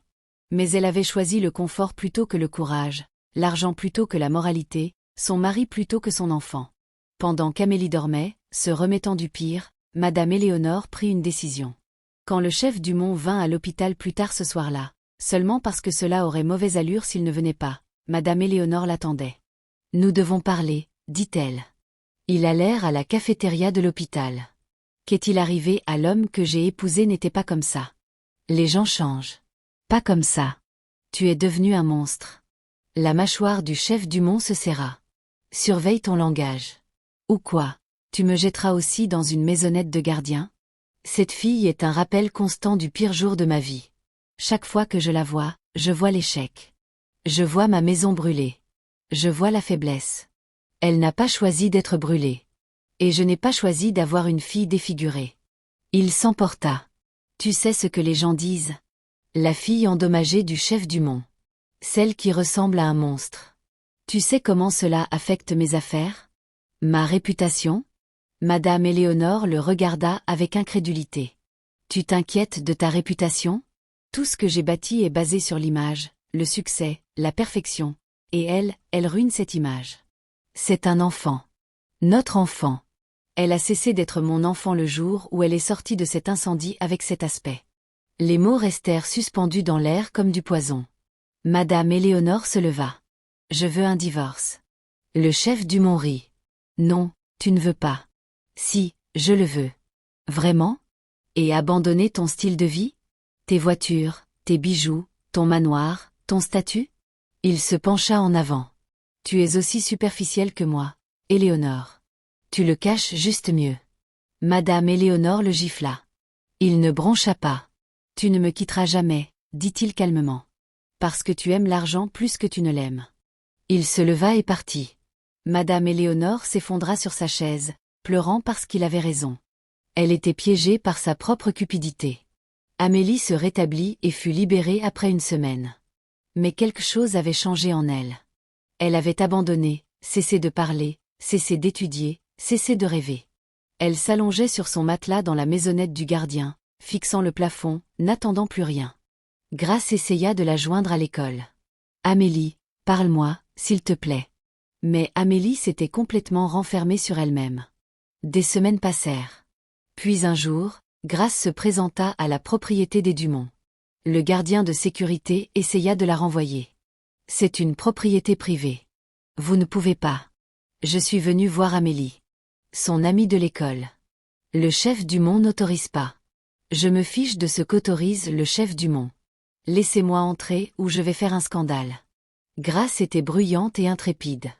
Mais elle avait choisi le confort plutôt que le courage, l'argent plutôt que la moralité, son mari plutôt que son enfant. Pendant qu'Amélie dormait, se remettant du pire, Madame Éléonore prit une décision. Quand le chef Dumont vint à l'hôpital plus tard ce soir-là, seulement parce que cela aurait mauvaise allure s'il ne venait pas, Madame Éléonore l'attendait. « Nous devons parler, dit-elle. Ils allèrent à la cafétéria de l'hôpital. Qu'est-il arrivé à l'homme que j'ai épousé n'était pas comme ça. Les gens changent. Pas comme ça. Tu es devenu un monstre. La mâchoire du chef Dumont se serra. Surveille ton langage. Ou quoi? Tu me jetteras aussi dans une maisonnette de gardien? Cette fille est un rappel constant du pire jour de ma vie. Chaque fois que je la vois, je vois l'échec. Je vois ma maison brûlée. Je vois la faiblesse. Elle n'a pas choisi d'être brûlée. Et je n'ai pas choisi d'avoir une fille défigurée. Il s'emporta. Tu sais ce que les gens disent? La fille endommagée du chef Dumont. Celle qui ressemble à un monstre. Tu sais comment cela affecte mes affaires? Ma réputation? Madame Éléonore le regarda avec incrédulité. Tu t'inquiètes de ta réputation? Tout ce que j'ai bâti est basé sur l'image, le succès, la perfection. Et elle ruine cette image. C'est un enfant. Notre enfant. Elle a cessé d'être mon enfant le jour où elle est sortie de cet incendie avec cet aspect. Les mots restèrent suspendus dans l'air comme du poison. Madame Éléonore se leva. Je veux un divorce. Le chef Dumont rit. Non, tu ne veux pas. Si, je le veux. Vraiment? Et abandonner ton style de vie? Tes voitures, tes bijoux, ton manoir, ton statut? Il se pencha en avant. Tu es aussi superficielle que moi, Éléonore. Tu le caches juste mieux. Madame Éléonore le gifla. Il ne broncha pas. Tu ne me quitteras jamais, dit-il calmement. Parce que tu aimes l'argent plus que tu ne l'aimes. Il se leva et partit. Madame Éléonore s'effondra sur sa chaise, pleurant parce qu'il avait raison. Elle était piégée par sa propre cupidité. Amélie se rétablit et fut libérée après une semaine. Mais quelque chose avait changé en elle. Elle avait abandonné, cessé de parler, cessé d'étudier, cessé de rêver. Elle s'allongeait sur son matelas dans la maisonnette du gardien, fixant le plafond, n'attendant plus rien. Grace essaya de la joindre à l'école. « Amélie, parle-moi, s'il te plaît. » Mais Amélie s'était complètement renfermée sur elle-même. Des semaines passèrent. Puis un jour, Grace se présenta à la propriété des Dumont. Le gardien de sécurité essaya de la renvoyer. « C'est une propriété privée. Vous ne pouvez pas. Je suis venu voir Amélie. Son amie de l'école. Le chef Dumont n'autorise pas. Je me fiche de ce qu'autorise le chef Dumont. Laissez-moi entrer ou je vais faire un scandale. » Grace était bruyante et intrépide.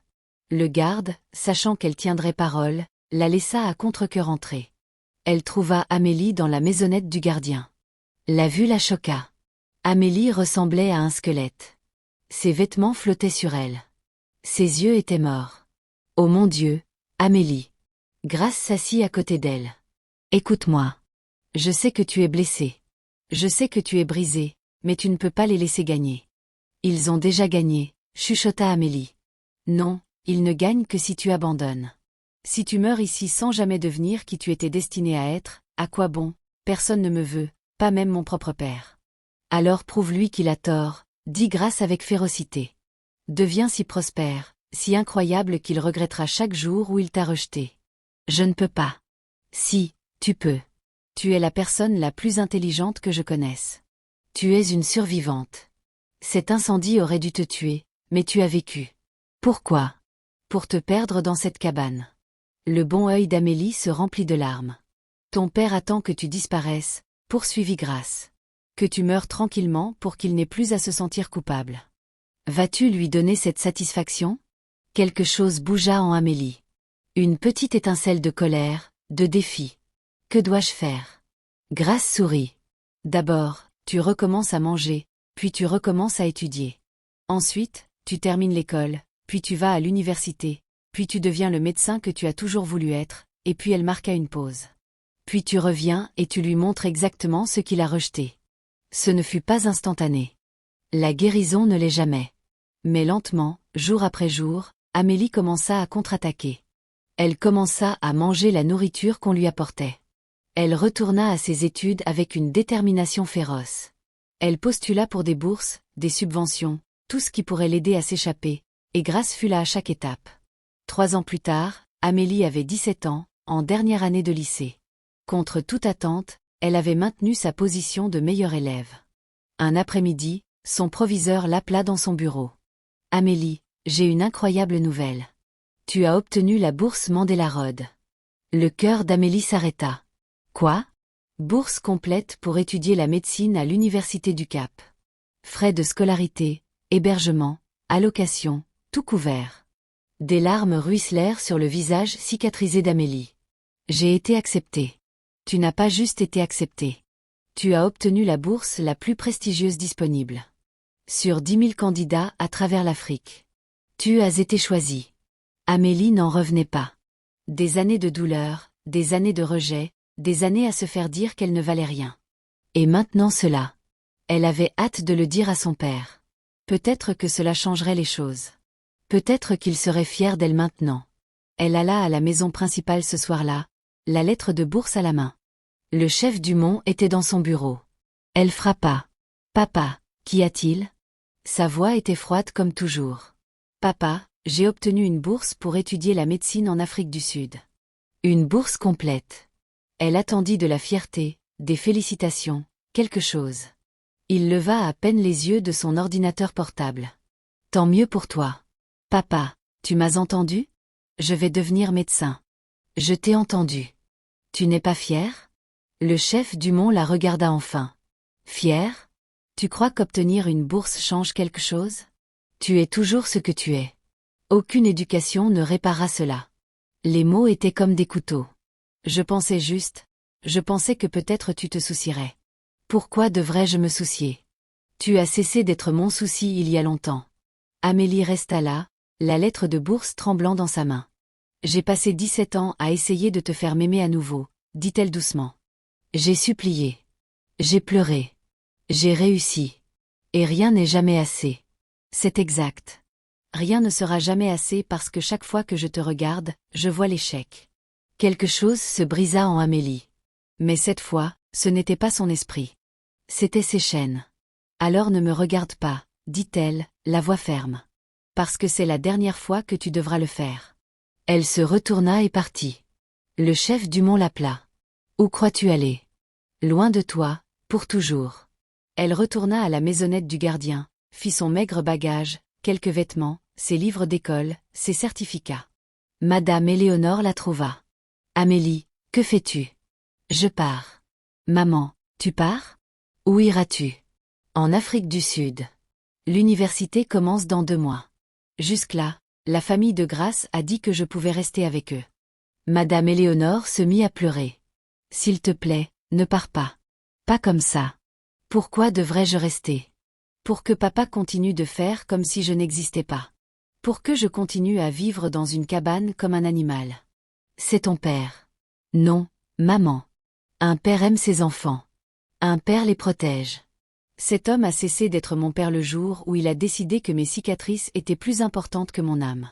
Le garde, sachant qu'elle tiendrait parole, la laissa à contre-cœur entrer. Elle trouva Amélie dans la maisonnette du gardien. La vue la choqua. Amélie ressemblait à un squelette. Ses vêtements flottaient sur elle. Ses yeux étaient morts. Oh mon Dieu, Amélie. Grace s'assit à côté d'elle. Écoute-moi. Je sais que tu es blessée. Je sais que tu es brisée, mais tu ne peux pas les laisser gagner. Ils ont déjà gagné, chuchota Amélie. Non, ils ne gagnent que si tu abandonnes. Si tu meurs ici sans jamais devenir qui tu étais destinée à être, à quoi bon? Personne ne me veut, pas même mon propre père. Alors prouve-lui qu'il a tort, dit Grace avec férocité. Deviens si prospère, si incroyable qu'il regrettera chaque jour où il t'a rejeté. Je ne peux pas. Si, tu peux. Tu es la personne la plus intelligente que je connaisse. Tu es une survivante. Cet incendie aurait dû te tuer, mais tu as vécu. Pourquoi? Pour te perdre dans cette cabane. Le bon œil d'Amélie se remplit de larmes. Ton père attend que tu disparaisses, poursuivit Grace. Que tu meures tranquillement pour qu'il n'ait plus à se sentir coupable. Vas-tu lui donner cette satisfaction? Quelque chose bougea en Amélie. Une petite étincelle de colère, de défi. Que dois-je faire? Grace sourit. D'abord, tu recommences à manger, puis tu recommences à étudier. Ensuite, tu termines l'école, puis tu vas à l'université, puis tu deviens le médecin que tu as toujours voulu être, et puis elle marqua une pause. Puis tu reviens et tu lui montres exactement ce qu'il a rejeté. Ce ne fut pas instantané. La guérison ne l'est jamais. Mais lentement, jour après jour, Amélie commença à contre-attaquer. Elle commença à manger la nourriture qu'on lui apportait. Elle retourna à ses études avec une détermination féroce. Elle postula pour des bourses, des subventions, tout ce qui pourrait l'aider à s'échapper, et Grace fut là à chaque étape. 3 ans plus tard, Amélie avait 17 ans, en dernière année de lycée. Contre toute attente, elle avait maintenu sa position de meilleure élève. Un après-midi, son proviseur l'appela dans son bureau. « Amélie, j'ai une incroyable nouvelle. Tu as obtenu la bourse Mandela-Rhodes. » Le cœur d'Amélie s'arrêta. « Quoi? Bourse complète pour étudier la médecine à l'Université du Cap. Frais de scolarité, hébergement, allocation, tout couvert. » Des larmes ruisselèrent sur le visage cicatrisé d'Amélie. « J'ai été acceptée. » Tu n'as pas juste été acceptée. Tu as obtenu la bourse la plus prestigieuse disponible. Sur 10 000 candidats à travers l'Afrique. Tu as été choisie. Amélie n'en revenait pas. Des années de douleur, des années de rejet, des années à se faire dire qu'elle ne valait rien. Et maintenant cela. Elle avait hâte de le dire à son père. Peut-être que cela changerait les choses. Peut-être qu'il serait fier d'elle maintenant. Elle alla à la maison principale ce soir-là, la lettre de bourse à la main. Le chef Dumont était dans son bureau. Elle frappa. « Papa, qu'y a-t-il » Sa voix était froide comme toujours. « Papa, j'ai obtenu une bourse pour étudier la médecine en Afrique du Sud. » Une bourse complète. Elle attendit de la fierté, des félicitations, quelque chose. Il leva à peine les yeux de son ordinateur portable. « Tant mieux pour toi. Papa, tu m'as entendu? Je vais devenir médecin. Je t'ai entendu. Tu n'es pas fier? » Le chef Dumont la regarda enfin. « Fier? Tu crois qu'obtenir une bourse change quelque chose? Tu es toujours ce que tu es. Aucune éducation ne répara cela. » Les mots étaient comme des couteaux. Je pensais juste. Je pensais que peut-être tu te soucierais. Pourquoi devrais-je me soucier? Tu as cessé d'être mon souci il y a longtemps. Amélie resta là, la lettre de bourse tremblant dans sa main. J'ai passé 17 ans à essayer de te faire m'aimer à nouveau, dit-elle doucement. J'ai supplié. J'ai pleuré. J'ai réussi. Et rien n'est jamais assez. C'est exact. Rien ne sera jamais assez parce que chaque fois que je te regarde, je vois l'échec. Quelque chose se brisa en Amélie. Mais cette fois, ce n'était pas son esprit. C'étaient ses chaînes. Alors ne me regarde pas, dit-elle, la voix ferme. Parce que c'est la dernière fois que tu devras le faire. Elle se retourna et partit. Le chef Dumont l'appela. Où crois-tu aller? Loin de toi, pour toujours. Elle retourna à la maisonnette du gardien, fit son maigre bagage, quelques vêtements, ses livres d'école, ses certificats. Madame Éléonore la trouva. Amélie, que fais-tu? Je pars. Maman, tu pars? Où iras-tu? En Afrique du Sud. L'université commence dans 2 mois. Jusque-là, la famille de Grace a dit que je pouvais rester avec eux. Madame Éléonore se mit à pleurer. S'il te plaît, ne pars pas. Pas comme ça. Pourquoi devrais-je rester? Pour que papa continue de faire comme si je n'existais pas. Pour que je continue à vivre dans une cabane comme un animal. C'est ton père. Non, maman. Un père aime ses enfants. Un père les protège. Cet homme a cessé d'être mon père le jour où il a décidé que mes cicatrices étaient plus importantes que mon âme.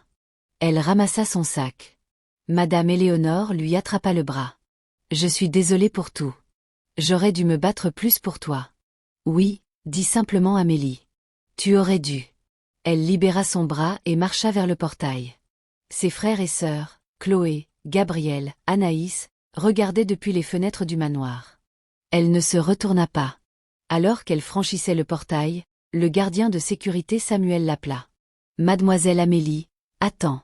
Elle ramassa son sac. Madame Éléonore lui attrapa le bras. Je suis désolée pour tout. J'aurais dû me battre plus pour toi. Oui, dit simplement Amélie. Tu aurais dû. Elle libéra son bras et marcha vers le portail. Ses frères et sœurs, Chloé, Gabriel, Anaïs, regardaient depuis les fenêtres du manoir. Elle ne se retourna pas. Alors qu'elle franchissait le portail, le gardien de sécurité Samuel l'appela. « Mademoiselle Amélie, attends. »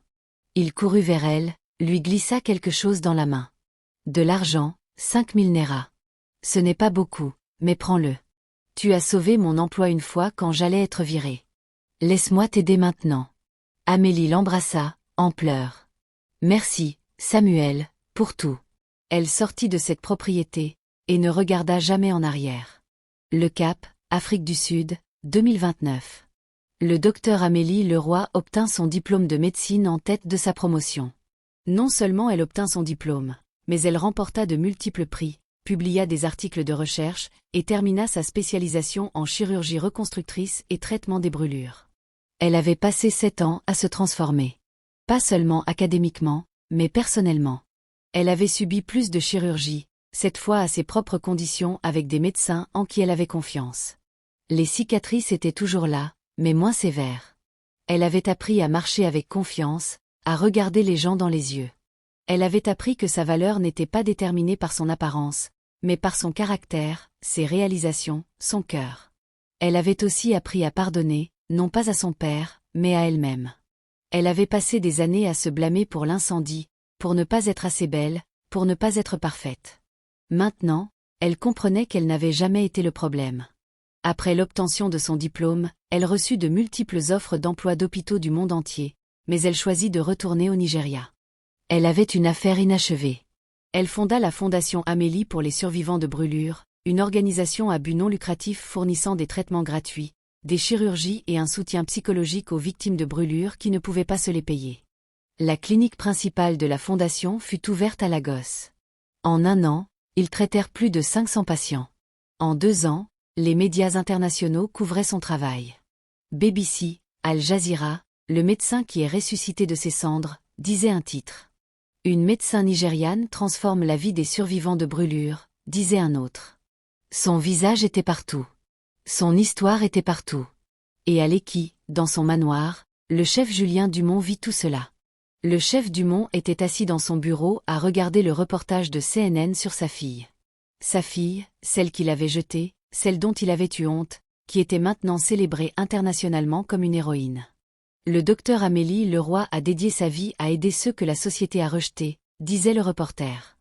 Il courut vers elle, lui glissa quelque chose dans la main. « De l'argent, 5000 néras. Ce n'est pas beaucoup, mais prends-le. Tu as sauvé mon emploi une fois quand j'allais être virée. Laisse-moi t'aider maintenant. » Amélie l'embrassa, en pleurs. « Merci, Samuel, pour tout. » Elle sortit de cette propriété, et ne regarda jamais en arrière. Le Cap, Afrique du Sud, 2029. Le docteur Amélie Leroy obtint son diplôme de médecine en tête de sa promotion. Non seulement elle obtint son diplôme, mais elle remporta de multiples prix, publia des articles de recherche et termina sa spécialisation en chirurgie reconstructrice et traitement des brûlures. Elle avait passé 7 ans à se transformer. Pas seulement académiquement, mais personnellement. Elle avait subi plus de chirurgie, cette fois à ses propres conditions avec des médecins en qui elle avait confiance. Les cicatrices étaient toujours là, mais moins sévères. Elle avait appris à marcher avec confiance, à regarder les gens dans les yeux. Elle avait appris que sa valeur n'était pas déterminée par son apparence, mais par son caractère, ses réalisations, son cœur. Elle avait aussi appris à pardonner, non pas à son père, mais à elle-même. Elle avait passé des années à se blâmer pour l'incendie, pour ne pas être assez belle, pour ne pas être parfaite. Maintenant, elle comprenait qu'elle n'avait jamais été le problème. Après l'obtention de son diplôme, elle reçut de multiples offres d'emploi d'hôpitaux du monde entier, mais elle choisit de retourner au Nigeria. Elle avait une affaire inachevée. Elle fonda la Fondation Amélie pour les survivants de brûlures, une organisation à but non lucratif fournissant des traitements gratuits, des chirurgies et un soutien psychologique aux victimes de brûlures qui ne pouvaient pas se les payer. La clinique principale de la fondation fut ouverte à Lagos. En 1 an, ils traitèrent plus de 500 patients. En 2 ans, les médias internationaux couvraient son travail. BBC, Al Jazeera, le médecin qui est ressuscité de ses cendres, disait un titre. Une médecin nigériane transforme la vie des survivants de brûlures, disait un autre. Son visage était partout. Son histoire était partout. Et à Lekki, dans son manoir, le chef Julien Dumont vit tout cela. Le chef Dumont était assis dans son bureau à regarder le reportage de CNN sur sa fille. Sa fille, celle qu'il avait jetée, celle dont il avait eu honte, qui était maintenant célébrée internationalement comme une héroïne. Le docteur Amélie Leroy a dédié sa vie à aider ceux que la société a rejetés, disait le reporter.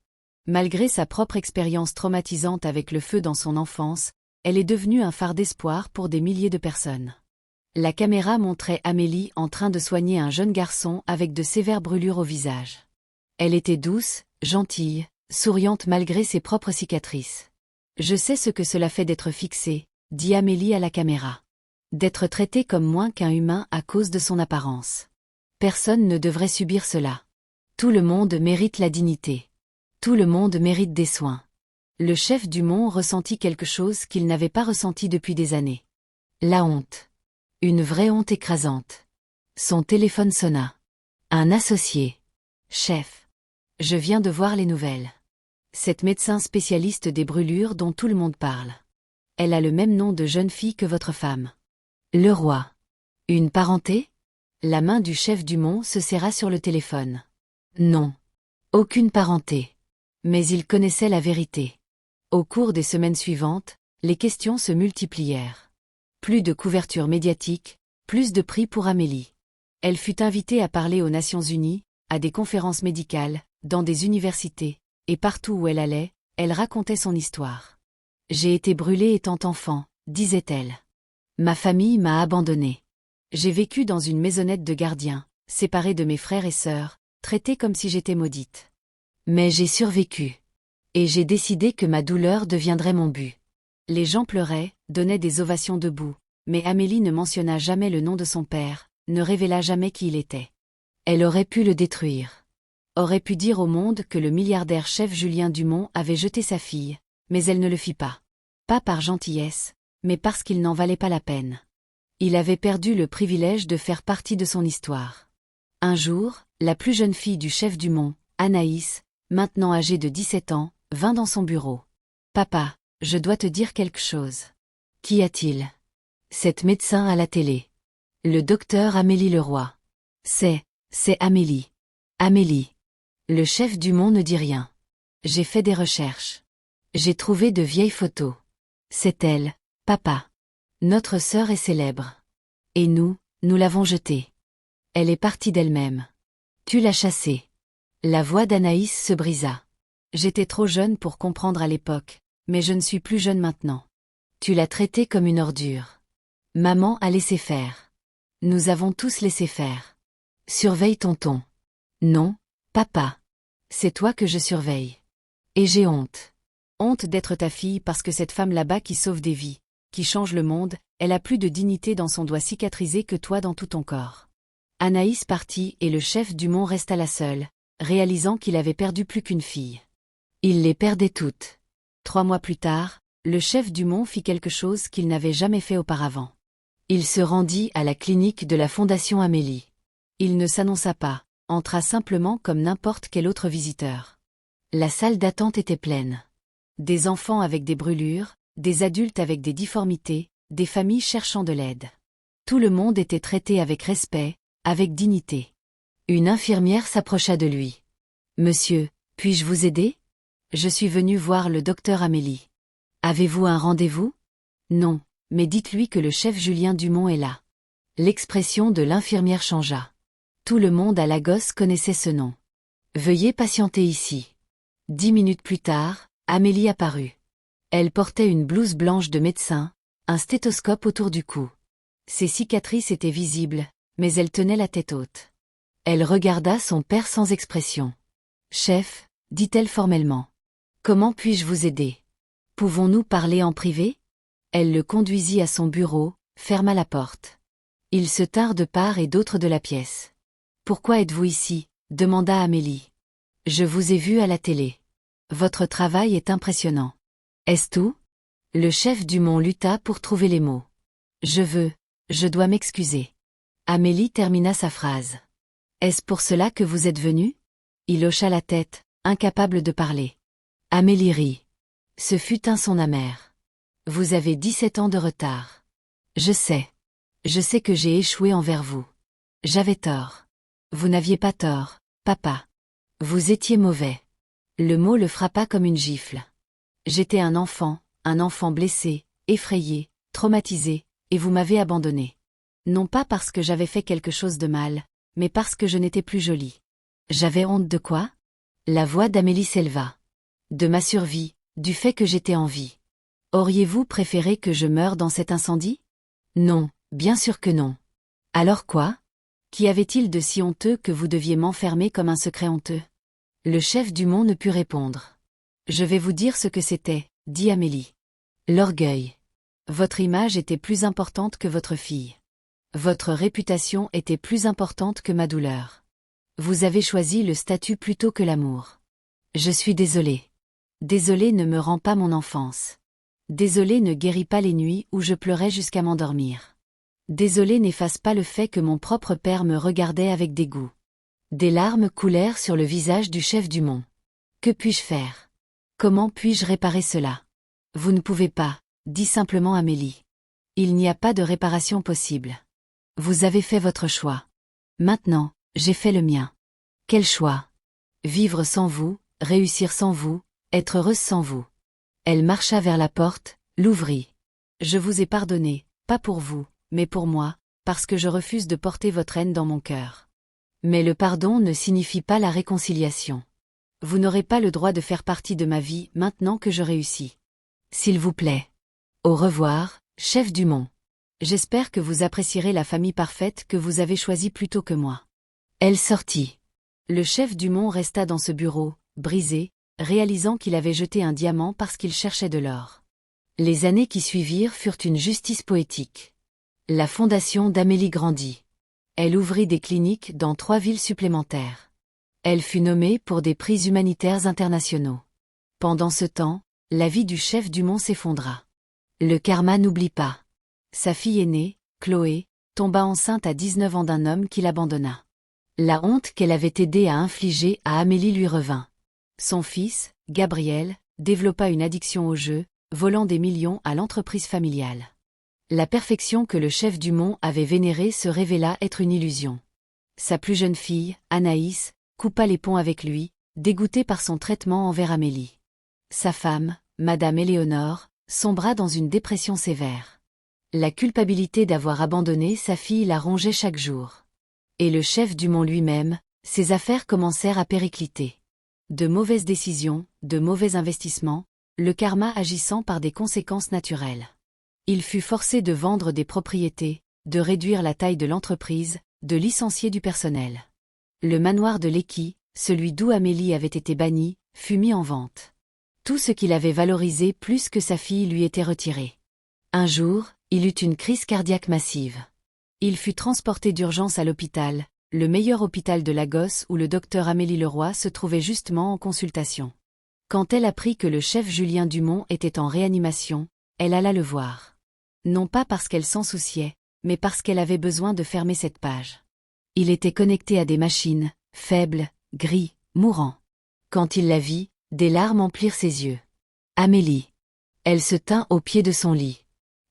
Malgré sa propre expérience traumatisante avec le feu dans son enfance, elle est devenue un phare d'espoir pour des milliers de personnes. La caméra montrait Amélie en train de soigner un jeune garçon avec de sévères brûlures au visage. Elle était douce, gentille, souriante malgré ses propres cicatrices. « Je sais ce que cela fait d'être fixée », dit Amélie à la caméra. D'être traitée comme moins qu'un humain à cause de son apparence. Personne ne devrait subir cela. Tout le monde mérite la dignité. Tout le monde mérite des soins. Le chef Dumont ressentit quelque chose qu'il n'avait pas ressenti depuis des années. La honte. Une vraie honte écrasante. Son téléphone sonna. Un associé. Chef. Je viens de voir les nouvelles. Cette médecin spécialiste des brûlures dont tout le monde parle. Elle a le même nom de jeune fille que votre femme. Leroy. Une parenté? La main du chef Dumont se serra sur le téléphone. Non. Aucune parenté. Mais il connaissait la vérité. Au cours des semaines suivantes, les questions se multiplièrent. Plus de couverture médiatique, plus de prix pour Amélie. Elle fut invitée à parler aux Nations Unies, à des conférences médicales, dans des universités, et partout où elle allait, elle racontait son histoire. J'ai été brûlée étant enfant, disait-elle. Ma famille m'a abandonnée. J'ai vécu dans une maisonnette de gardiens, séparée de mes frères et sœurs, traitée comme si j'étais maudite. Mais j'ai survécu. Et j'ai décidé que ma douleur deviendrait mon but. Les gens pleuraient, donnaient des ovations debout, mais Amélie ne mentionna jamais le nom de son père, ne révéla jamais qui il était. Elle aurait pu le détruire. Aurait pu dire au monde que le milliardaire chef Julien Dumont avait jeté sa fille, mais elle ne le fit pas. Pas par gentillesse, mais parce qu'il n'en valait pas la peine. Il avait perdu le privilège de faire partie de son histoire. Un jour, la plus jeune fille du chef Dumont, Anaïs, maintenant âgée de 17 ans, vint dans son bureau. « Papa, je dois te dire quelque chose. »« Qu'y a-t-il » Cette médecin à la télé. Le docteur Amélie Leroy. C'est Amélie. Amélie. Le chef Dumont ne dit rien. J'ai fait des recherches. J'ai trouvé de vieilles photos. C'est elle, papa. Notre sœur est célèbre. Et nous l'avons jetée. Elle est partie d'elle-même. Tu l'as chassée. La voix d'Anaïs se brisa. J'étais trop jeune pour comprendre à l'époque, mais je ne suis plus jeune maintenant. Tu l'as traitée comme une ordure. Maman a laissé faire. Nous avons tous laissé faire. Surveille tonton. Non, papa. C'est toi que je surveille. Et j'ai honte. Honte d'être ta fille parce que cette femme là-bas qui sauve des vies, qui change le monde, elle a plus de dignité dans son doigt cicatrisé que toi dans tout ton corps. Anaïs partit et le chef Dumont resta là seul, réalisant qu'il avait perdu plus qu'une fille. Il les perdait toutes. 3 mois plus tard, le chef Dumont fit quelque chose qu'il n'avait jamais fait auparavant. Il se rendit à la clinique de la Fondation Amélie. Il ne s'annonça pas, entra simplement comme n'importe quel autre visiteur. La salle d'attente était pleine. Des enfants avec des brûlures, des adultes avec des difformités, des familles cherchant de l'aide. Tout le monde était traité avec respect, avec dignité. Une infirmière s'approcha de lui. « Monsieur, puis-je vous aider ? Je suis venue voir le docteur Amélie. Avez-vous un rendez-vous ? Non, mais dites-lui que le chef Julien Dumont est là. » L'expression de l'infirmière changea. Tout le monde à Lagos connaissait ce nom. « Veuillez patienter ici. » 10 minutes plus tard, Amélie apparut. Elle portait une blouse blanche de médecin, un stéthoscope autour du cou. Ses cicatrices étaient visibles, mais elle tenait la tête haute. Elle regarda son père sans expression. « Chef, dit-elle formellement. Comment puis-je vous aider ? Pouvons-nous parler en privé ? » Elle le conduisit à son bureau, ferma la porte. Ils se tinrent de part et d'autre de la pièce. « Pourquoi êtes-vous ici ? Demanda Amélie. « Je vous ai vu à la télé. Votre travail est impressionnant. Est-ce tout ? » Le chef Dumont lutta pour trouver les mots. « Je dois m'excuser. » Amélie termina sa phrase. « Est-ce pour cela que vous êtes venu ? » Il hocha la tête, incapable de parler. Amélie rit. Ce fut un son amer. « Vous avez 17 ans de retard. Je sais. Je sais que j'ai échoué envers vous. J'avais tort. Vous n'aviez pas tort, papa. Vous étiez mauvais. » Le mot le frappa comme une gifle. J'étais un enfant blessé, effrayé, traumatisé, et vous m'avez abandonné. Non pas parce que j'avais fait quelque chose de mal, mais parce que je n'étais plus jolie. J'avais honte de quoi ? La voix d'Amélie s'éleva. De ma survie, du fait que j'étais en vie. Auriez-vous préféré que je meure dans cet incendie ? Non, bien sûr que non. Alors quoi ? Qu'y avait-il de si honteux que vous deviez m'enfermer comme un secret honteux ? Le chef Dumont ne put répondre. Je vais vous dire ce que c'était, dit Amélie. L'orgueil. Votre image était plus importante que votre fille. Votre réputation était plus importante que ma douleur. Vous avez choisi le statut plutôt que l'amour. Je suis désolée. Désolée ne me rend pas mon enfance. Désolée ne guérit pas les nuits où je pleurais jusqu'à m'endormir. Désolée n'efface pas le fait que mon propre père me regardait avec dégoût. Des larmes coulèrent sur le visage du chef Dumont. Que puis-je faire ? Comment puis-je réparer cela ? Vous ne pouvez pas, dit simplement Amélie. Il n'y a pas de réparation possible. Vous avez fait votre choix. Maintenant, j'ai fait le mien. Quel choix ? Vivre sans vous, réussir sans vous, être heureuse sans vous. Elle marcha vers la porte, l'ouvrit. Je vous ai pardonné, pas pour vous, mais pour moi, parce que je refuse de porter votre haine dans mon cœur. Mais le pardon ne signifie pas la réconciliation. Vous n'aurez pas le droit de faire partie de ma vie maintenant que je réussis. S'il vous plaît. Au revoir, chef Dumont. J'espère que vous apprécierez la famille parfaite que vous avez choisie plutôt que moi. Elle sortit. Le chef Dumont resta dans ce bureau, brisé, réalisant qu'il avait jeté un diamant parce qu'il cherchait de l'or. Les années qui suivirent furent une justice poétique. La fondation d'Amélie grandit. Elle ouvrit des cliniques dans 3 villes supplémentaires. Elle fut nommée pour des prix humanitaires internationaux. Pendant ce temps, la vie du chef Dumont s'effondra. Le karma n'oublie pas. Sa fille aînée, Chloé, tomba enceinte à 19 ans d'un homme qui l'abandonna. La honte qu'elle avait aidé à infliger à Amélie lui revint. Son fils, Gabriel, développa une addiction au jeu, volant des millions à l'entreprise familiale. La perfection que le chef Dumont avait vénérée se révéla être une illusion. Sa plus jeune fille, Anaïs, coupa les ponts avec lui, dégoûtée par son traitement envers Amélie. Sa femme, Madame Éléonore, sombra dans une dépression sévère. La culpabilité d'avoir abandonné sa fille la rongeait chaque jour. Et le chef Dumont lui-même, ses affaires commencèrent à péricliter. De mauvaises décisions, de mauvais investissements, le karma agissant par des conséquences naturelles. Il fut forcé de vendre des propriétés, de réduire la taille de l'entreprise, de licencier du personnel. Le manoir de l'Équy, celui d'où Amélie avait été bannie, fut mis en vente. Tout ce qu'il avait valorisé plus que sa fille lui était retiré. Un jour, il eut une crise cardiaque massive. Il fut transporté d'urgence à l'hôpital, le meilleur hôpital de Lagos où le docteur Amélie Leroy se trouvait justement en consultation. Quand elle apprit que le chef Julien Dumont était en réanimation, elle alla le voir. Non pas parce qu'elle s'en souciait, mais parce qu'elle avait besoin de fermer cette page. Il était connecté à des machines, faible, gris, mourant. Quand il la vit, des larmes emplirent ses yeux. Amélie. Elle se tint au pied de son lit.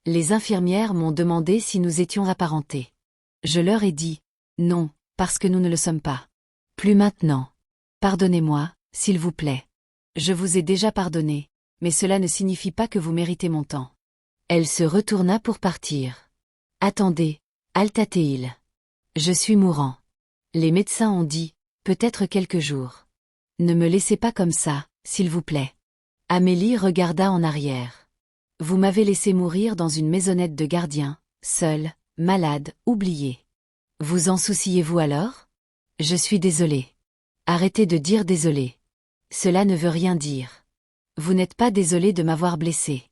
Les infirmières m'ont demandé si nous étions apparentés. Je leur ai dit, non, parce que nous ne le sommes pas. Plus maintenant. Pardonnez-moi, s'il vous plaît. Je vous ai déjà pardonné, mais cela ne signifie pas que vous méritez mon temps. Elle se retourna pour partir. Attendez, Altatéil. Je suis mourant. Les médecins ont dit, peut-être quelques jours. Ne me laissez pas comme ça, s'il vous plaît. Amélie regarda en arrière. Vous m'avez laissé mourir dans une maisonnette de gardien, seule, malade, oubliée. Vous en souciez-vous alors? Je suis désolée. Arrêtez de dire désolé. Cela ne veut rien dire. Vous n'êtes pas désolé de m'avoir blessé.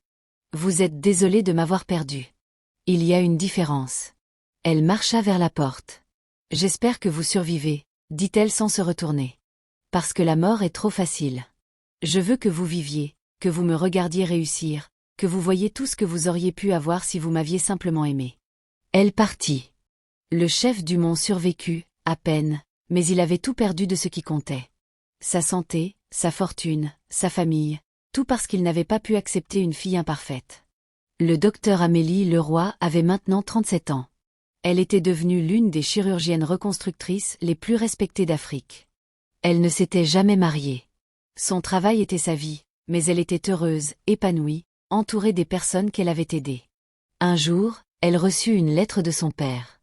Vous êtes désolé de m'avoir perdu. Il y a une différence. Elle marcha vers la porte. J'espère que vous survivez, dit-elle sans se retourner. Parce que la mort est trop facile. Je veux que vous viviez, que vous me regardiez réussir, que vous voyiez tout ce que vous auriez pu avoir si vous m'aviez simplement aimé. Elle partit. Le chef Dumont survécut, à peine, mais il avait tout perdu de ce qui comptait. Sa santé, sa fortune, sa famille, tout parce qu'il n'avait pas pu accepter une fille imparfaite. Le docteur Amélie Leroy avait maintenant 37 ans. Elle était devenue l'une des chirurgiennes reconstructrices les plus respectées d'Afrique. Elle ne s'était jamais mariée. Son travail était sa vie, mais elle était heureuse, épanouie, entourée des personnes qu'elle avait aidées. Un jour, elle reçut une lettre de son père.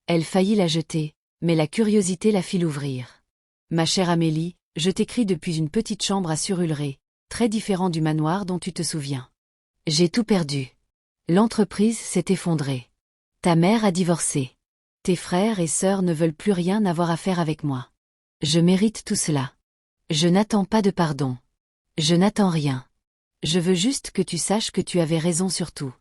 Elle faillit la jeter, mais la curiosité la fit l'ouvrir. Ma chère Amélie, je t'écris depuis une petite chambre à Surulré, très différent du manoir dont tu te souviens. J'ai tout perdu. L'entreprise s'est effondrée. Ta mère a divorcé. Tes frères et sœurs ne veulent plus rien avoir à faire avec moi. Je mérite tout cela. Je n'attends pas de pardon. Je n'attends rien. Je veux juste que tu saches que tu avais raison sur tout.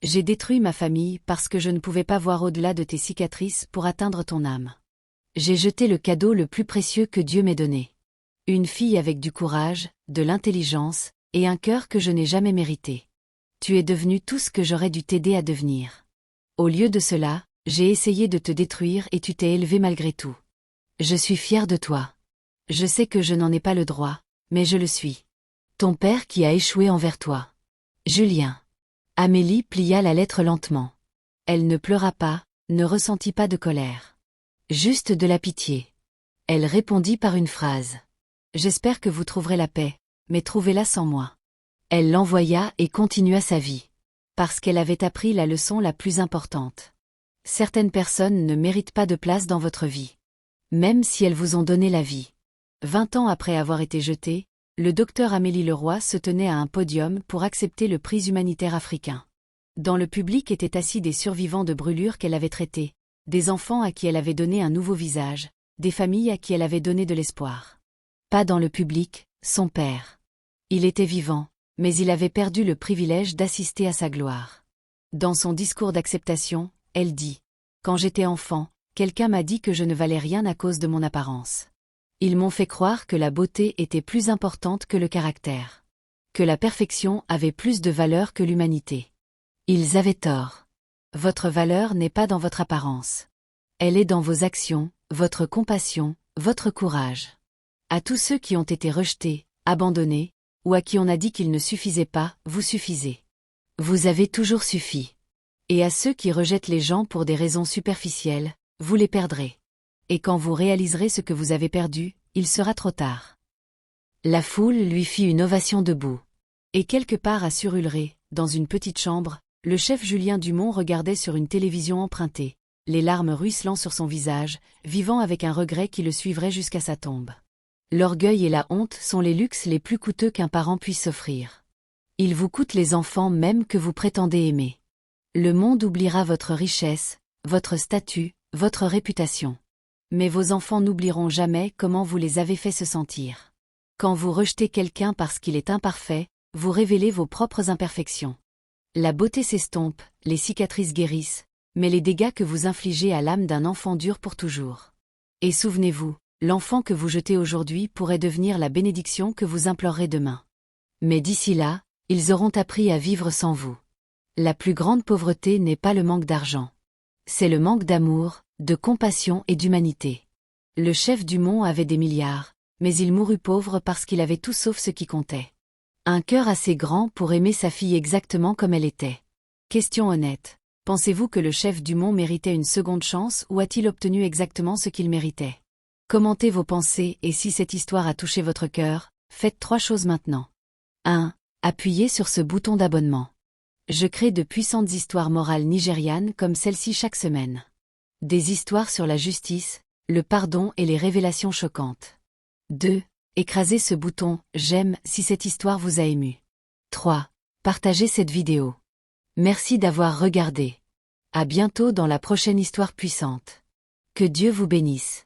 J'ai détruit ma famille parce que je ne pouvais pas voir au-delà de tes cicatrices pour atteindre ton âme. J'ai jeté le cadeau le plus précieux que Dieu m'ait donné. Une fille avec du courage, de l'intelligence, et un cœur que je n'ai jamais mérité. Tu es devenu tout ce que j'aurais dû t'aider à devenir. Au lieu de cela, j'ai essayé de te détruire et tu t'es élevé malgré tout. Je suis fière de toi. Je sais que je n'en ai pas le droit, mais je le suis. Ton père qui a échoué envers toi. Julien. Amélie plia la lettre lentement. Elle ne pleura pas, ne ressentit pas de colère. Juste de la pitié. Elle répondit par une phrase. J'espère que vous trouverez la paix, mais trouvez-la sans moi. Elle l'envoya et continua sa vie. Parce qu'elle avait appris la leçon la plus importante. Certaines personnes ne méritent pas de place dans votre vie. Même si elles vous ont donné la vie. 20 ans après avoir été jetée, le docteur Amélie Leroy se tenait à un podium pour accepter le prix humanitaire africain. Dans le public étaient assis des survivants de brûlures qu'elle avait traités, des enfants à qui elle avait donné un nouveau visage, des familles à qui elle avait donné de l'espoir. Pas dans le public, son père. Il était vivant, mais il avait perdu le privilège d'assister à sa gloire. Dans son discours d'acceptation, elle dit « Quand j'étais enfant, quelqu'un m'a dit que je ne valais rien à cause de mon apparence. Ils m'ont fait croire que la beauté était plus importante que le caractère. Que la perfection avait plus de valeur que l'humanité. Ils avaient tort. Votre valeur n'est pas dans votre apparence. Elle est dans vos actions, votre compassion, votre courage. À tous ceux qui ont été rejetés, abandonnés, ou à qui on a dit qu'ils ne suffisaient pas, vous suffisez. Vous avez toujours suffi. Et à ceux qui rejettent les gens pour des raisons superficielles, vous les perdrez. Et quand vous réaliserez ce que vous avez perdu, il sera trop tard. La foule lui fit une ovation debout. Et quelque part à Surulré, dans une petite chambre, le chef Julien Dumont regardait sur une télévision empruntée, les larmes ruisselant sur son visage, vivant avec un regret qui le suivrait jusqu'à sa tombe. L'orgueil et la honte sont les luxes les plus coûteux qu'un parent puisse s'offrir. Ils vous coûtent les enfants même que vous prétendez aimer. Le monde oubliera votre richesse, votre statut, votre réputation. Mais vos enfants n'oublieront jamais comment vous les avez fait se sentir. Quand vous rejetez quelqu'un parce qu'il est imparfait, vous révélez vos propres imperfections. La beauté s'estompe, les cicatrices guérissent, mais les dégâts que vous infligez à l'âme d'un enfant durent pour toujours. Et souvenez-vous, l'enfant que vous jetez aujourd'hui pourrait devenir la bénédiction que vous implorerez demain. Mais d'ici là, ils auront appris à vivre sans vous. La plus grande pauvreté n'est pas le manque d'argent. C'est le manque d'amour, de compassion et d'humanité. Le chef Dumont avait des milliards, mais il mourut pauvre parce qu'il avait tout sauf ce qui comptait. Un cœur assez grand pour aimer sa fille exactement comme elle était. Question honnête. Pensez-vous que le chef Dumont méritait une seconde chance ou a-t-il obtenu exactement ce qu'il méritait? Commentez vos pensées et si cette histoire a touché votre cœur, faites 3 choses maintenant. 1. Appuyez sur ce bouton d'abonnement. Je crée de puissantes histoires morales nigérianes comme celle-ci chaque semaine. Des histoires sur la justice, le pardon et les révélations choquantes. 2. Écrasez ce bouton « J'aime » si cette histoire vous a ému. 3. Partagez cette vidéo. Merci d'avoir regardé. À bientôt dans la prochaine histoire puissante. Que Dieu vous bénisse.